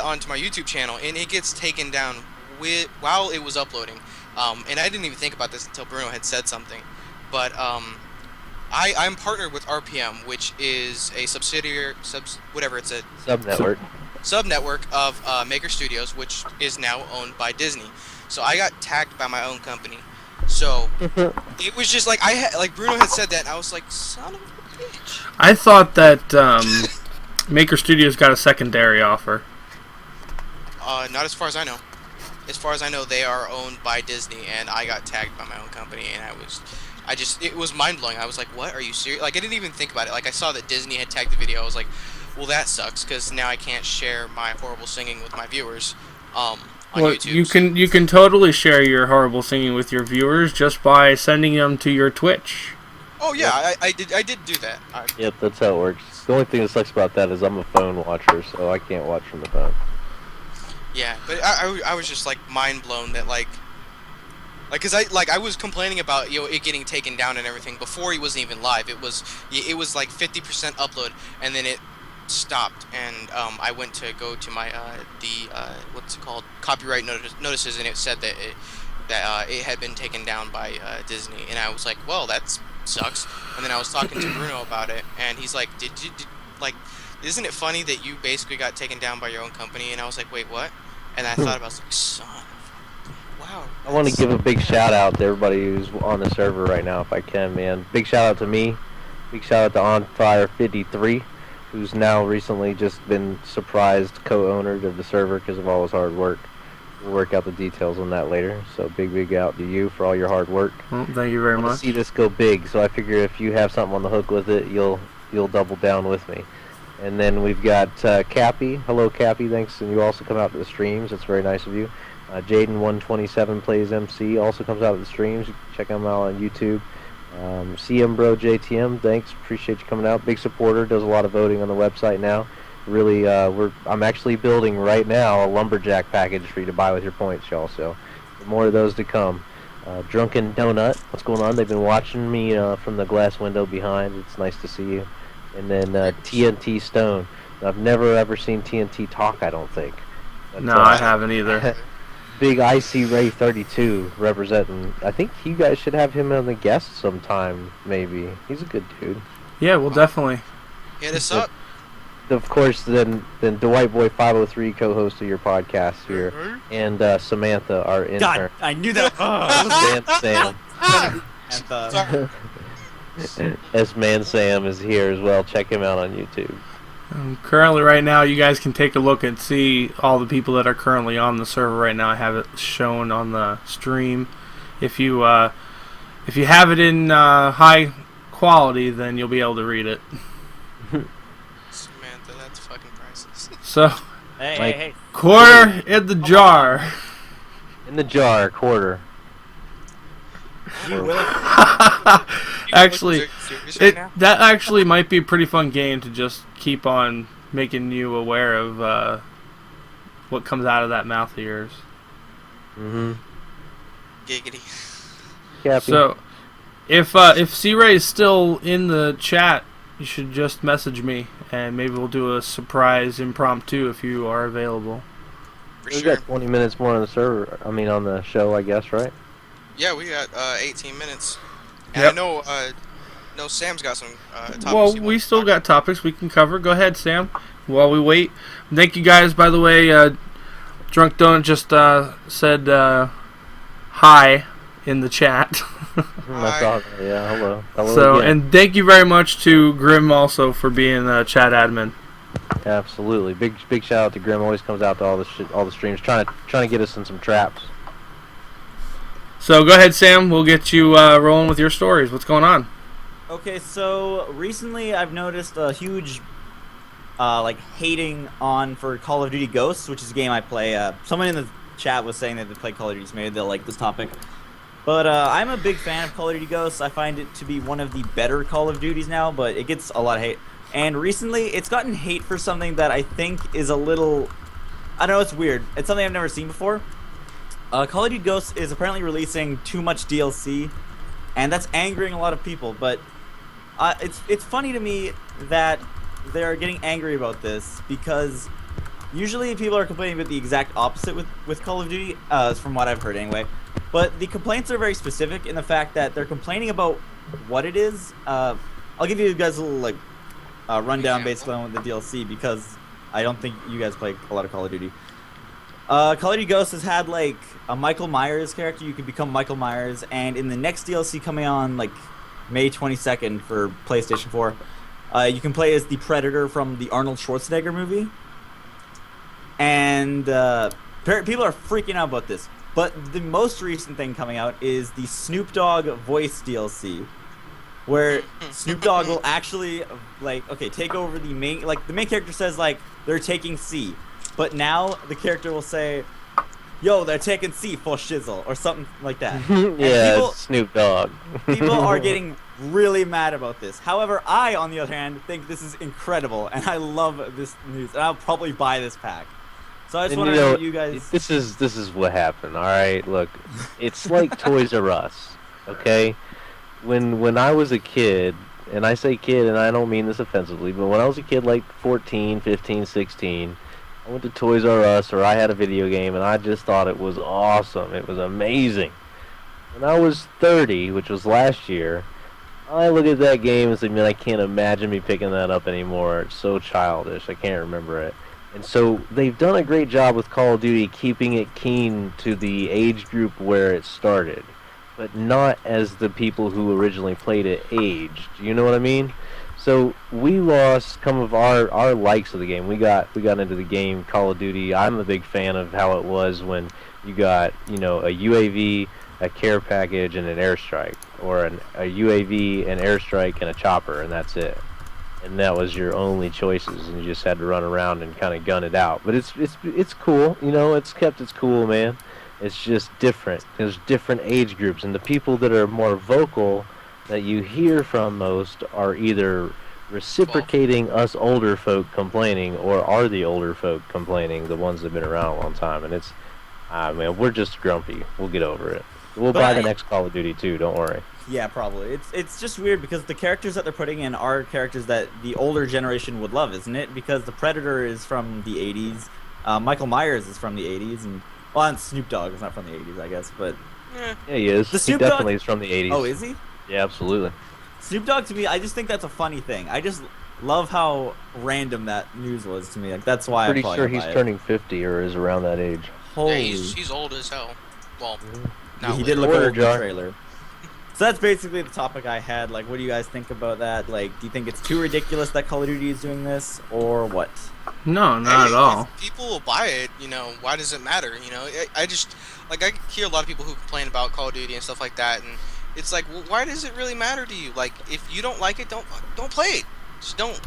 onto my YouTube channel, and it gets taken down while it was uploading. And I didn't even think about this until Bruno had said something. But I'm partnered with RPM, which is a subsidiary, it's a sub-network of Maker Studios, which is now owned by Disney. So I got tagged by my own company. So it was just like like Bruno had said that, and I was like, son of a bitch.
I thought that Maker Studios got a secondary offer.
Not as far as I know. As far as I know, they are owned by Disney, and I got tagged by my own company, and it was mind-blowing. I was like, what, are you serious? Like, I didn't even think about it. Like, I saw that Disney had tagged the video. I was like, well, that sucks, because now I can't share my horrible singing with my viewers on YouTube.
You can totally share your horrible singing with your viewers just by sending them to your Twitch.
Oh, yeah, I did do that.
Yep, that's how it works. The only thing that sucks about that is I'm a phone watcher, so I can't watch from the phone.
Yeah, but I was just, like, mind-blown that, because I was complaining about it getting taken down and everything before he wasn't even live. It was like 50% upload, and then it stopped, and I went to go to my what's it called, copyright notices, and it said that it had been taken down by Disney, and I was like, well, that sucks. And then I was talking to Bruno about it, and he's like, did isn't it funny that you basically got taken down by your own company? And I was like, wait, what? And I thought about it, I was like, son of a... Wow.
I want to give a big shout out to everybody who's on the server right now, if I can, man. Big shout out to me. Big shout out to OnFire53, who's now recently just been surprised co-owner of the server because of all his hard work. We'll work out the details on that later. So big out to you for all your hard work.
Well, thank you very much.
I want to see this go big, so I figure if you have something on the hook with it, you'll double down with me. And then we've got Cappy. Hello, Cappy. Thanks. And you also come out to the streams. That's very nice of you. Jaden127 plays MC. Also comes out to the streams. Check him out on YouTube. CM Bro JTM. Thanks. Appreciate you coming out. Big supporter. Does a lot of voting on the website now. Really, I'm actually building right now a lumberjack package for you to buy with your points, y'all. So more of those to come. Drunken Donut. What's going on? They've been watching me from the glass window behind. It's nice to see you. And then TNT Stone. I've never ever seen TNT talk, I don't think. But,
no, I haven't either.
Big IC Ray 32 representing. I think you guys should have him on the guest sometime, maybe. He's a good dude.
Yeah, well, definitely.
Hit us up.
Of course, then Dwight Boy 503, co-host of your podcast here, and Samantha, our intern.
God, I knew that.
Sam. S-Man Sam is here as well. Check him out on YouTube.
Currently, right now, you guys can take a look and see all the people that are currently on the server right now. I have it shown on the stream. If you have it in high quality, then you'll be able to read it.
Samantha, that's fucking priceless.
So,
Hey.
quarter in the jar.
In the jar, quarter.
Gee willikers.
Actually,
Serious right now?
that actually might be a pretty fun game to just keep on making you aware of what comes out of that mouth of yours.
Mm-hmm.
Giggity.
Cappy.
So, if C-Ray is still in the chat, you should just message me, and maybe we'll do a surprise impromptu if you are available.
For
we
sure.
got 20 minutes more on the server. I mean, on the show, I guess, right?
Yeah, we got 18 minutes. And
Yep.
I know Sam's got some topics.
Well,
he
we
wants to
still
talk
got topics we can cover. Go ahead, Sam, while we wait. Thank you guys, by the way. Drunk Donut just said hi in the chat.
I saw that. Yeah, hello. Hello
So,
again.
and thank you very much to Grim also for being chat admin.
Absolutely. Big shout out to Grim. Always comes out to all the streams, trying to get us in some traps.
So go ahead, Sam. We'll get you rolling with your stories. What's going on?
Okay, so recently I've noticed a huge hating on for Call of Duty Ghosts, which is a game I play. Someone in the chat was saying that they play Call of Duty, so maybe they'll like this topic. But I'm a big fan of Call of Duty Ghosts. I find it to be one of the better Call of Duties now, but it gets a lot of hate. And recently, it's gotten hate for something that I think is a little... I don't know, it's weird. It's something I've never seen before. Call of Duty Ghosts is apparently releasing too much DLC, and that's angering a lot of people, but it's funny to me that they're getting angry about this, because usually people are complaining about the exact opposite with Call of Duty, from what I've heard anyway. But the complaints are very specific in the fact that they're complaining about what it is. I'll give you guys a little rundown basically on the DLC, because I don't think you guys play a lot of Call of Duty. Call of Duty Ghosts has had a Michael Myers character. You can become Michael Myers, and in the next DLC coming on May 22nd for PlayStation 4, you can play as the Predator from the Arnold Schwarzenegger movie. And people are freaking out about this. But the most recent thing coming out is the Snoop Dogg voice DLC, where Snoop Dogg will actually take over the main. The main character says they're taking C, but now the character will say, "Yo, they're taking C for shizzle" or something like that.
Yeah, people, it's Snoop Dogg.
People are getting really mad about this. However, I, on the other hand, think this is incredible, and I love this news, and I'll probably buy this pack. So I just want to know you guys.
This is what happened. All right, look, it's like Toys R Us. Okay, when I was a kid, and I say kid, and I don't mean this offensively, but when I was a kid, 14, 15, 16, I went to Toys R Us, or I had a video game, and I just thought it was awesome. It was amazing. When I was 30, which was last year, I look at that game and say, man, I can't imagine me picking that up anymore. It's so childish. I can't remember it. And so they've done a great job with Call of Duty keeping it keen to the age group where it started, but not as the people who originally played it aged. You know what I mean? So we lost some of our likes of the game. We got into the game Call of Duty. I'm a big fan of how it was when you got, a UAV, a care package, and an airstrike, or a UAV, an airstrike, and a chopper, and that's it. And that was your only choices, and you just had to run around and kind of gun it out. But it's cool, it's kept its cool, man. It's just different. There's different age groups, and the people that are more vocal that you hear from most are either reciprocating us older folk complaining, or are the older folk complaining, the ones that have been around a long time. And it's, man, we're just grumpy. We'll get over it. We'll buy the next Call of Duty too, don't worry.
Yeah, probably. It's just weird because the characters that they're putting in are characters that the older generation would love, isn't it? Because the Predator is from the 80s, Michael Myers is from the 80s, and Snoop Dogg is not from the 80s, I guess, but...
Yeah, he is.
The
He
Snoop
definitely
Dogg...
is from the 80s.
Oh, is he?
Yeah, absolutely.
Snoop Dogg, to me, I just think that's a funny thing. I just love how random that news was to me. That's why I'm
pretty sure he's turning 50 or is around that age.
Holy...
Yeah, he's old as hell. Well,
yeah, he did look old in the trailer. So that's basically the topic I had. What do you guys think about that? Do you think it's too ridiculous that Call of Duty is doing this, or what?
No, not at all.
If people will buy it, why does it matter? I just, I hear a lot of people who complain about Call of Duty and stuff like that, and it's well, why does it really matter to you? If you don't like it, don't play it. Just don't,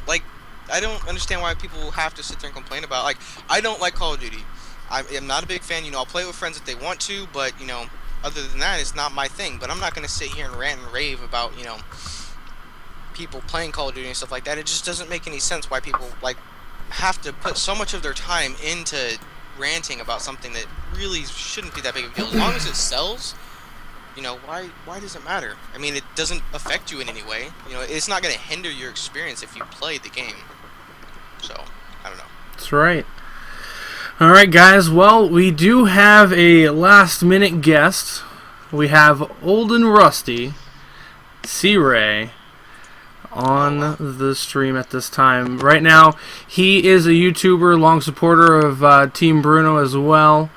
I don't understand why people have to sit there and complain about. Like, I don't like Call of Duty. I am not a big fan. I'll play with friends if they want to, but other than that, it's not my thing. But I'm not gonna sit here and rant and rave about people playing Call of Duty and stuff like that. It just doesn't make any sense why people have to put so much of their time into ranting about something that really shouldn't be that big of a deal. As long as it sells, why does it matter? I mean, it doesn't affect you in any way. It's not going to hinder your experience if you play the game. So, I don't know.
That's right. All right, guys. Well, we do have a last-minute guest. We have Old and Rusty, C-Ray, on the stream at this time. Right now, he is a YouTuber, long supporter of Team Bruno as well.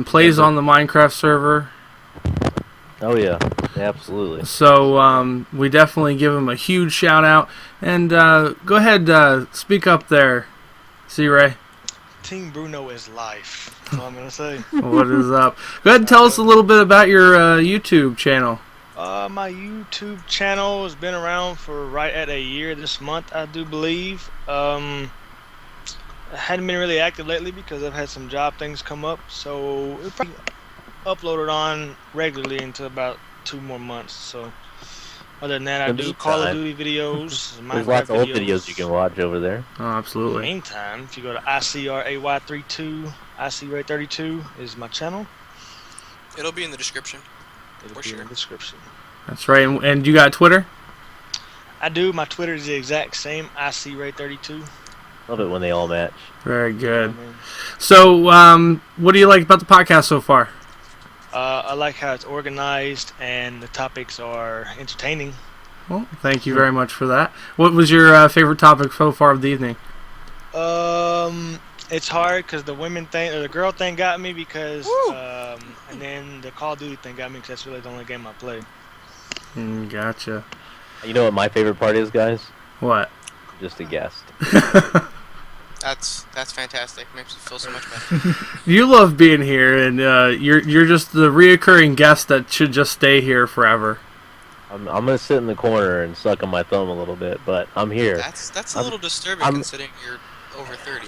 Plays on the Minecraft server.
Oh yeah, absolutely.
So we definitely give him a huge shout out. And go ahead, speak up there, C-Ray.
Team Bruno is life. That's all I'm gonna say.
What is up? Go ahead and tell us a little bit about your YouTube channel.
My YouTube channel has been around for right at a year this month, I do believe. I hadn't been really active lately because I've had some job things come up, so it probably uploaded on regularly into about 2 more months. So other than that, I do Call of Duty videos.
There's lots of old videos you can watch over there.
Oh, absolutely.
In the meantime, if you go to ICRAY32, ICRAY32 is my channel.
It'll be in the description.
It'll be in the description.
That's right. And you got Twitter?
I do. My Twitter is the exact same, ICRAY32.
Love it when they all match.
Very good. So, what do you like about the podcast so far?
I like how it's organized and the topics are entertaining.
Well, thank you very much for that. What was your favorite topic so far of the evening?
It's hard because the women thing or the girl thing got me because, and then the Call of Duty thing got me because that's really the only game I play.
Gotcha.
You know what my favorite part is, guys?
What?
Just a guest.
That's fantastic. Makes me feel so much better.
You love being here, and you're just the reoccurring guest that should just stay here forever.
I'm gonna sit in the corner and suck on my thumb a little bit, but I'm here.
That's a little disturbing considering you're over 30.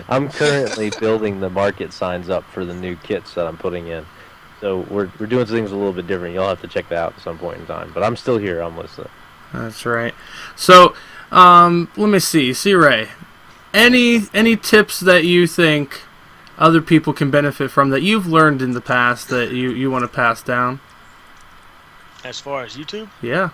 I'm currently building the market signs up for the new kits that I'm putting in. So we're doing things a little bit different. You'll have to check that out at some point in time. But I'm still here. I'm listening.
That's right. So, let me see. C-Ray, any tips that you think other people can benefit from that you've learned in the past that you want to pass down?
As far as YouTube?
Yeah.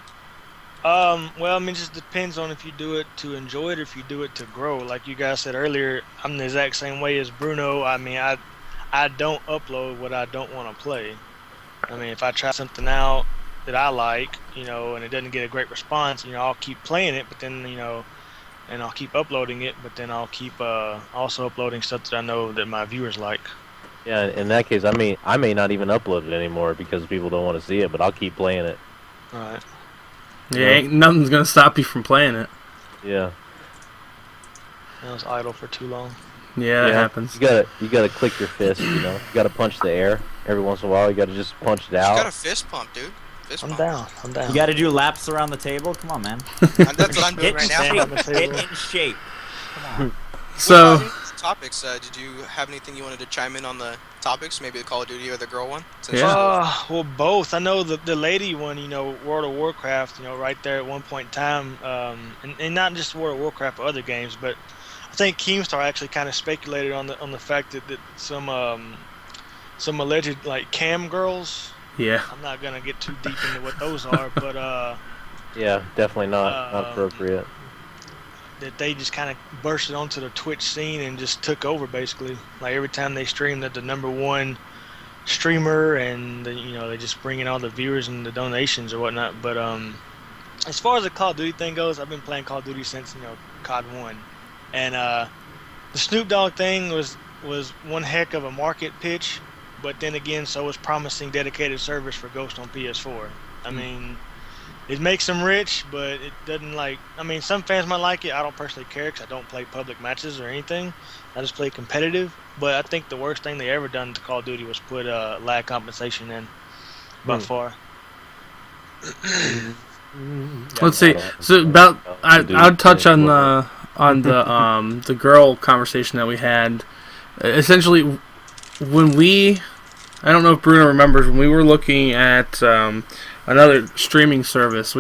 Well, I mean, it just depends on if you do it to enjoy it or if you do it to grow. Like you guys said earlier, I'm the exact same way as Bruno. I mean, I don't upload what I don't want to play. I mean, if I try something out that I like, and it doesn't get a great response, I'll keep playing it, but then, and I'll keep uploading it, but then I'll keep also uploading stuff that I know that my viewers like.
Yeah, in that case, I may not even upload it anymore because people don't want to see it, but I'll keep playing it.
Right.
Yeah, ain't nothing's gonna stop you from playing it.
Yeah.
I was idle for too long.
Yeah, it happens.
You gotta click your fist, You gotta punch the air every once in a while. You gotta just punch it out.
You got a fist pump, dude. Fist pump.
I'm down.
You got to do laps around the table. Come on, man.
That's what I'm doing right now.
Get in shape. Come on.
So,
topics. Did you have anything you wanted to chime in on the topics? Maybe the Call of Duty or the girl one?
Well, both. I know the lady one, World of Warcraft, right there at one point in time, and not just World of Warcraft, but other games. But I think Keemstar actually kind of speculated on the fact that some alleged cam girls.
Yeah.
I'm not gonna get too deep into what those are, but
yeah, definitely not appropriate.
That they just kind of bursted onto the Twitch scene and just took over basically. Like every time they stream, that the #1 streamer, and they just bring in all the viewers and the donations or whatnot. But as far as the Call of Duty thing goes, I've been playing Call of Duty since COD 1, and the Snoop Dogg thing was one heck of a market pitch. But then again, so was promising dedicated service for Ghost on PS4. I mean, it makes them rich, but it doesn't some fans might like it. I don't personally care because I don't play public matches or anything. I just play competitive. But I think the worst thing they ever done to Call of Duty was put lag compensation in, by far.
Let's see. So I'll touch on the girl conversation that we had. Essentially, when I don't know if Bruno remembers, when we were looking at another streaming service,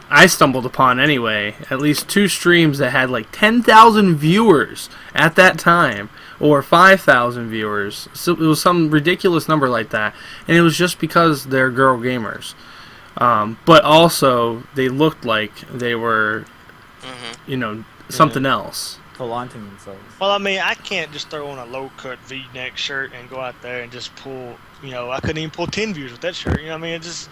I stumbled upon anyway at least 2 streams that had like 10,000 viewers at that time, or 5,000 viewers. So it was some ridiculous number like that, and it was just because they're girl gamers. But also they looked like they were, something else.
Taunting themselves.
Well, I mean, I can't just throw on a low-cut V-neck shirt and go out there and just pull. I couldn't even pull 10 views with that shirt. You know what I mean? It just.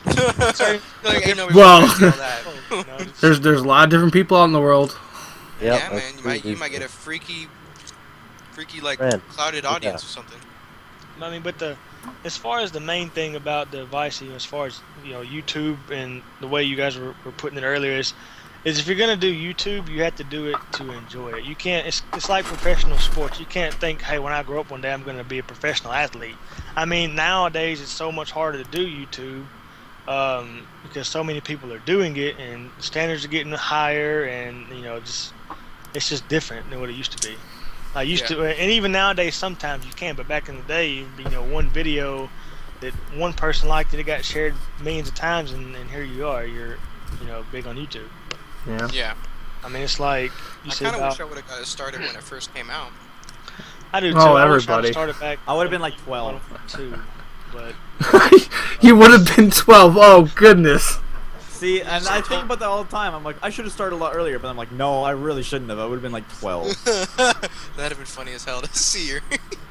There's a lot of different people out in the world.
Yep,
yeah, man. You might get a freaky like clouded audience or something.
I mean, but as far as the main thing about the advice, as far as YouTube and the way you guys were putting it earlier is if you're gonna do YouTube, you have to do it to enjoy it. You can't. It's like professional sports. You can't think, hey, when I grow up one day, I'm gonna be a professional athlete. I mean, nowadays it's so much harder to do YouTube because so many people are doing it, and the standards are getting higher, and it's just different than what it used to be. I used to, and even nowadays sometimes you can, but back in the day, one video that one person liked it got shared millions of times, and here you are, you're big on YouTube.
Yeah.
I mean, it's like
I kind of wish I would have got it started when it first came out.
I do too.
Oh,
I
everybody.
I
would have been like 12
too, but
You would have been 12. Oh goodness.
See, and I think about that all the time. I'm like, I should have started a lot earlier, but I'm like, no, I really shouldn't have. I would have been like 12.
That'd have been funny as hell to see your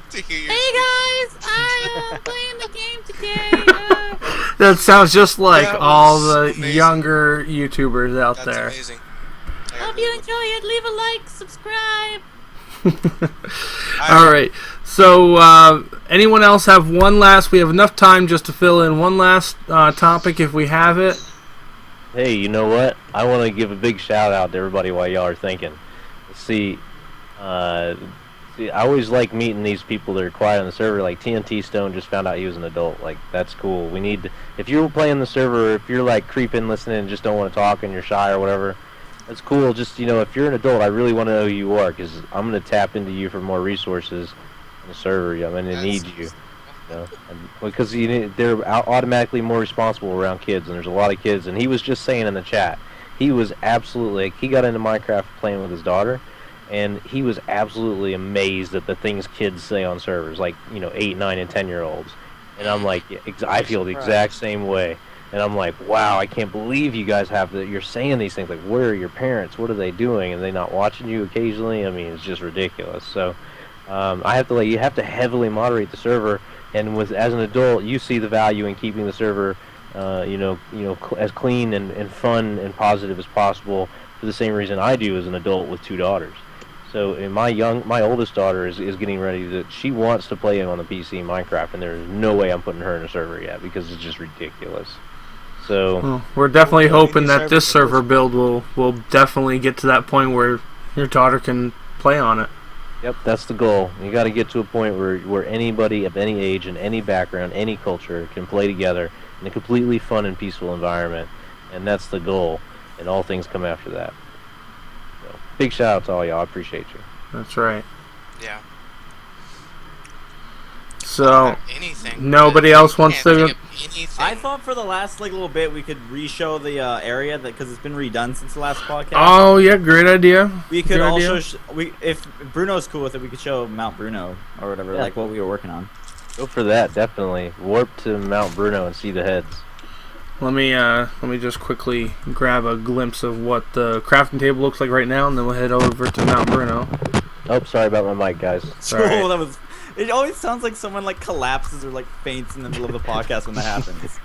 to hear your.
Hey guys, I'm playing the game today.
That sounds just like
That
all
was
the
amazing.
younger YouTubers out
That's
there.
amazing.
Hope you enjoy it. Leave a like, subscribe.
All right. So, anyone else have one last? We have enough time just to fill in one last topic if we have it.
Hey, you know what? I want to give a big shout out to everybody while y'all are thinking. See, I always like meeting these people that are quiet on the server. Like TNT Stone just found out he was an adult. Like, that's cool. If you're playing the server, if you're like creeping, listening, and just don't want to talk and you're shy or whatever, that's cool. Just, if you're an adult, I really want to know who you are, because I'm going to tap into you for more resources on the server. I'm going to need you. Because they're automatically more responsible around kids, and there's a lot of kids. And he was just saying in the chat, he was absolutely, he got into Minecraft playing with his daughter, and he was absolutely amazed at the things kids say on servers, like 8, 9, and 10-year-olds. And I'm like, I feel the exact same way. And I'm like, wow, I can't believe you guys you're saying these things. Like, where are your parents? What are they doing? Are they not watching you occasionally? I mean, it's just ridiculous. So, you have to heavily moderate the server. And as an adult, you see the value in keeping the server, as clean and fun and positive as possible, for the same reason I do as an adult with 2 daughters. So, my oldest daughter is getting ready she wants to play on the PC Minecraft, and there's no way I'm putting her in a server yet, because it's just ridiculous. So,
well, we're definitely hoping that this server build will definitely get to that point where your daughter can play on it.
Yep, that's the goal. You got to get to a point where anybody of any age and any background, any culture can play together in a completely fun and peaceful environment, and that's the goal. And all things come after that. So, big shout out to all y'all. I appreciate you.
That's right.
Yeah.
So,
anything.
nobody else wants to.
I thought for the last little bit we could re-show the area because it's been redone since the last podcast.
Oh yeah, great idea.
We could also if Bruno's cool with it, we could show Mount Bruno or whatever, like what we were working on.
Go for that, definitely. Warp to Mount Bruno and see the heads.
Let me just quickly grab a glimpse of what the crafting table looks like right now, and then we'll head over to Mount Bruno.
Oh, sorry about my mic, guys.
Sorry.
That was. It always sounds like someone collapses or faints in the middle of the podcast when that happens.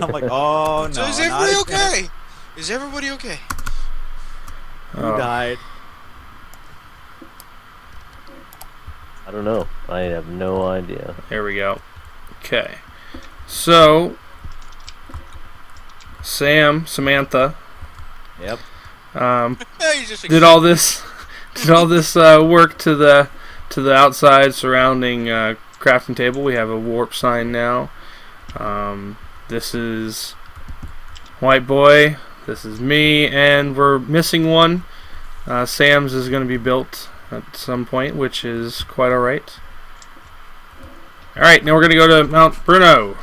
I'm like, oh no.
So is everybody okay? Is everybody okay?
Who died?
I don't know. I have no idea.
There we go. Okay. So, Samantha.
Yep.
Did all this work to the outside surrounding crafting table. We have a warp sign now. This is White Boy. This is me, and we're missing one. Sam's is going to be built at some point, which is quite alright. Alright, now we're going to go to Mount Bruno.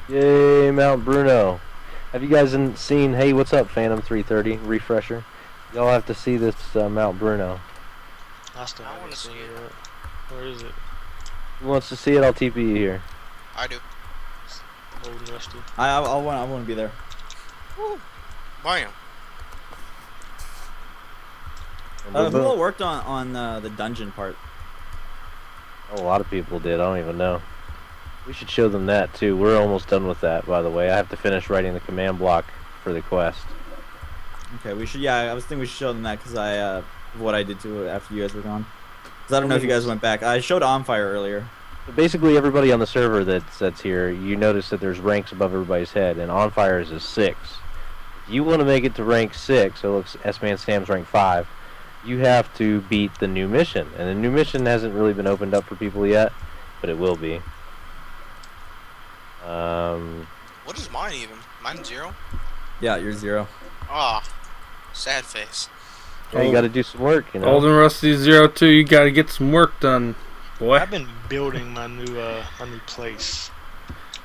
Yay, Mount Bruno. Have you guys seen, hey, what's up, Phantom 330, refresher? Y'all have to see this Mount Bruno.
I still
I
haven't
wanna
seen
see
it
it.
yet. Where is it?
Who wants to see it? I'll TP you here.
I do.
Old and rusty.
I want to be there.
Woo. Bam.
And
Who
boom.
all worked on the dungeon part?
A lot of people did. I don't even know. We should show them that too. We're almost done with that, by the way. I have to finish writing the command block for the quest.
Okay, we should. Yeah, I was thinking we should show them that because what I did to it after you guys were gone. Because I don't know if you guys went back. I showed On Fire earlier.
But basically, everybody on the server that's here, you notice that there's ranks above everybody's head, and On Fire's is 6. If you want to make it to rank 6, so it looks S-Man Sam's rank 5, you have to beat the new mission. And the new mission hasn't really been opened up for people yet, but it will be.
What is mine even? Mine's 0?
Yeah, you're 0.
Ah, sad face.
Yeah, you got to do some work, you know.
Old and Rusty 02, you got to get some work done, boy.
I've been building my new place.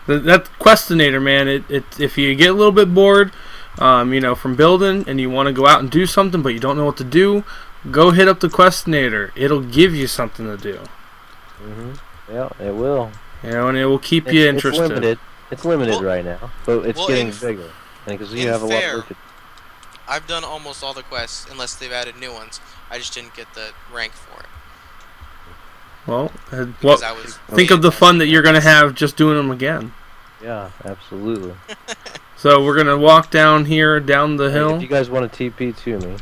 That Questinator, man, if you get a little bit bored, from building and you want to go out and do something but you don't know what to do, go hit up the Questinator. It'll give you something to do.
Yeah, it will.
And it will keep you interested.
It's limited. It's limited
Well-
right now, but it's
well,
getting
in-
bigger. Because you
in
have a lot of
fair-
work to do.
I've done almost all the quests, unless they've added new ones. I just didn't get the rank for it.
Well,
Because I was
think of the fun that you're going to have just doing them again.
Yeah, absolutely.
So we're going to walk down here, down the
Hey,
hill.
if you guys want to TP to me,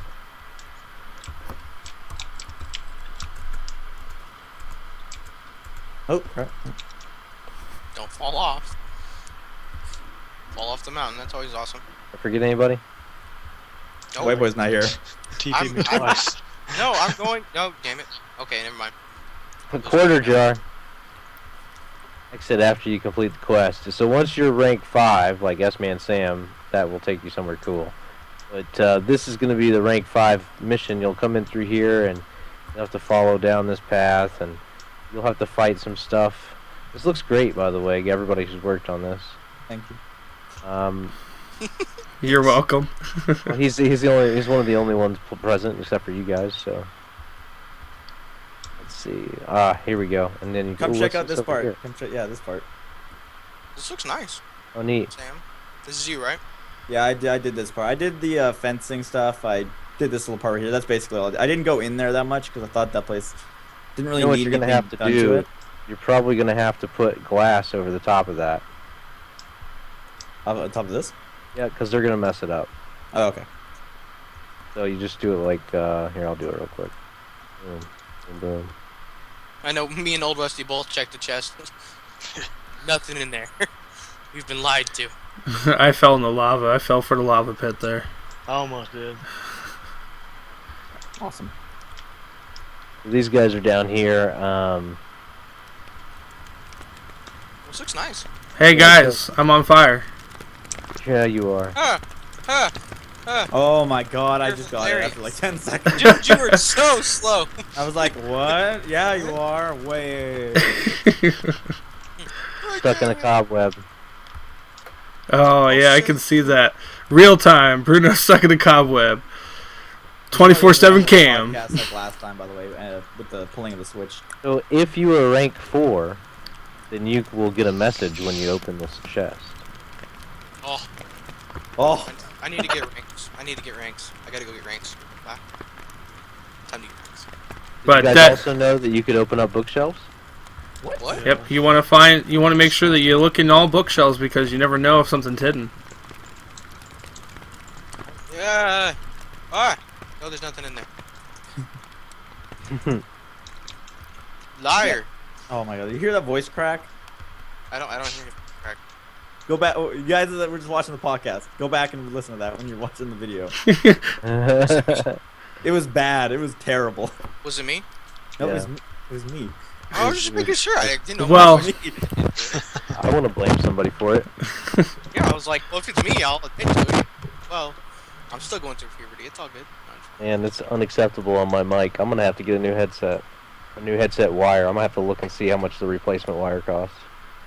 Oh, crap.
Don't fall off. Fall off the mountain. That's always awesome.
I forget anybody?
No,
White Boy's not here.
TP me twice.
no, I'm going. No, damn it. Okay, never mind.
A quarter jar. Like I said, after you complete the quest. So once you're rank 5, like S-Man Sam, that will take you somewhere cool. But this is going to be the rank 5 mission. You'll come in through here, and you'll have to follow down this path, and you'll have to fight some stuff. This looks great, by the way. Everybody who's worked on this.
Thank you.
You're welcome.
Well, he's one of the only ones present, except for you guys. So let's see. Here we go. And then you
Come
ooh,
check
what's
out this
over here?
part. This part.
This looks nice,
Oh, neat.
Sam. This is you, right?
Yeah, I did this part. I did the fencing stuff. I did this little part right here. That's basically all. I didn't go in there that much because I thought that place didn't really
You know what
need
you're gonna
anything
have to
done
do?
to it.
You're probably gonna have to put glass over the top of that.
On top of this?
Yeah, because they're gonna mess it up.
Oh, okay.
So you just do it like here. I'll do it real quick. Boom, boom, boom.
I know. Me and Old Rusty both checked the chest. Nothing in there. We've been lied to.
I fell in the lava. I fell for the lava pit there.
I almost did.
Awesome.
These guys are down here.
This looks nice.
Hey guys, I'm on fire.
Yeah, you are.
Oh my god, I
You're
just got it after like 10 seconds.
Dude, you were so slow.
I was like, what? Yeah, you are. Wait.
Stuck in a cobweb.
Oh yeah, I can see that. Real time. Bruno stuck in the cobweb. 24/7 cam.
Podcast like last time, by the way, with the pulling of the switch.
So if you are rank 4, then you will get a message when you open this chest.
Oh,
Oh,
I need to get ranks. I gotta go get ranks. Bye. Time to get ranks.
Did
But
you guys
that-
also know that you could open up bookshelves?
What?
Yep. You want to make sure that you look in all bookshelves because you never know if something's hidden.
Yeah. Ah. No, there's nothing in there. Liar.
oh my god! You hear that voice crack?
I don't hear it. Crack.
Go back. Oh, you guys that were just watching the podcast, go back and listen to that when you're watching the video. It was bad. It was terrible.
Was it me?
No,
Yeah.
it was me.
I was just making sure. I didn't know.
Well-
I want to blame somebody for it.
Yeah, I was like, well, if it's me, I'll admit to it. Well, I'm still going through puberty. It's all good.
And it's unacceptable on my mic. I'm gonna have to get a new headset wire. I'm gonna have to look and see how much the replacement wire costs.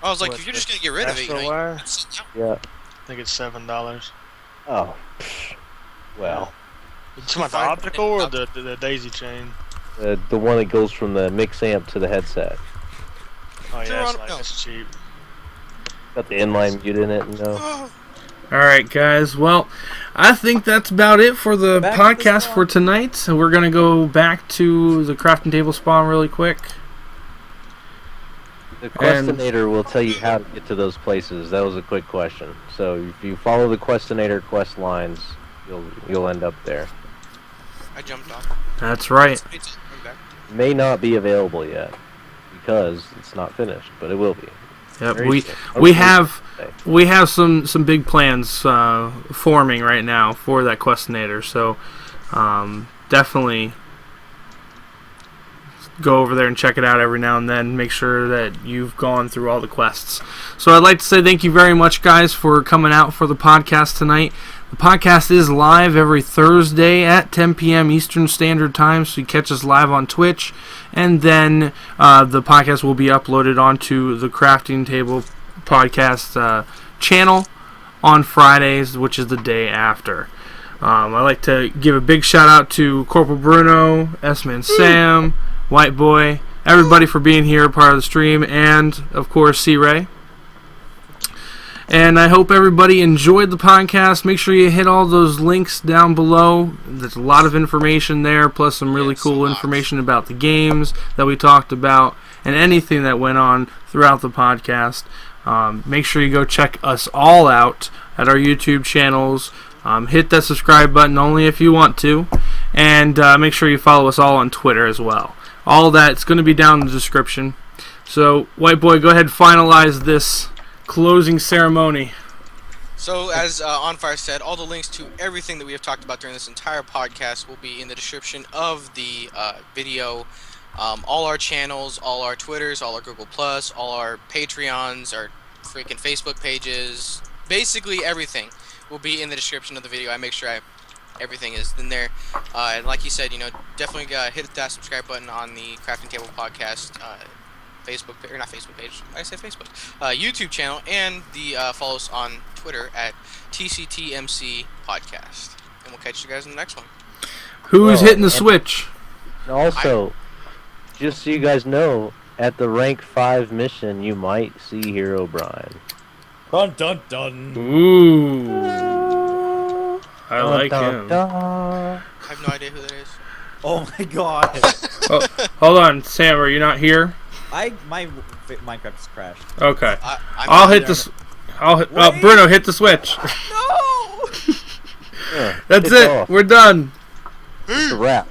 I was like,
What,
if you're just gonna get rid of it, you
Astro
know,
wire?
you can sit down.
Yeah.
I think it's $7.
Oh. psh. Well,
It's about the optical or the daisy chain?
the one that goes from the mix amp to the headset.
Oh
They're
yeah,
on-
it's, like,
no.
it's cheap.
Got the inline mute in it.
All right, guys. Well, I think that's about it for the
Back to the
podcast
spawn.
for tonight. So we're gonna go back to the crafting table spawn really quick.
The Questinator will tell you how to get to those places. That was a quick question. So if you follow the Questinator quest lines, you'll end up there.
I jumped off.
That's right.
It's coming back.
May not be available yet because it's not finished, but it will be.
Yep.
Very soon.
We
Hopefully
have
today.
we have some big plans forming right now for that Questinator. So definitely go over there and check it out every now and then. Make sure that you've gone through all the quests. So I'd like to say thank you very much, guys, for coming out for the podcast tonight. The podcast is live every Thursday at 10 p.m. Eastern Standard Time, so you catch us live on Twitch. And then the podcast will be uploaded onto the Crafting Table podcast channel on Fridays, which is the day after. I'd like to give a big shout out to Corporal Bruno, S-Man Sam, White Boy, everybody for being here, part of the stream, and of course C-Ray. And I hope everybody enjoyed the podcast. Make sure you hit all those links down below. There's a lot of information there, plus some really
Yes,
cool
a lot.
information about the games that we talked about and anything that went on throughout the podcast. Make sure you go check us all out at our YouTube channels. Hit that subscribe button only if you want to. And make sure you follow us all on Twitter as well. All that's going to be down in the description. So, White Boy, go ahead and finalize this closing ceremony.
So, as Onfire said, all the links to everything that we have talked about during this entire podcast will be in the description of the video. All our channels, all our Twitters, all our Google+, all our Patreons, our freaking Facebook pages, basically everything will be in the description of the video. I make sure everything is in there. And like you said, definitely hit that subscribe button on the Crafting Table Podcast Facebook, or not Facebook page, I said Facebook, YouTube channel, and the follow us on Twitter at TCTMC Podcast. And we'll catch you guys in the next one.
Who's
Well,
hitting the
and-
switch?
And also, just so you guys know, at the rank 5 mission, you might see Hero Brian.
Dun dun dun.
Ooh. I like
Dun,
him.
dun.
I have no idea who that is.
Oh my god.
Oh, hold on, Sam, are you not here?
My Minecraft is crashed.
Okay.
I'm
I'll hit this.
Wait.
Bruno, hit the switch.
No.
Yeah,
That's
it's
it.
off.
We're done.
It's a wrap.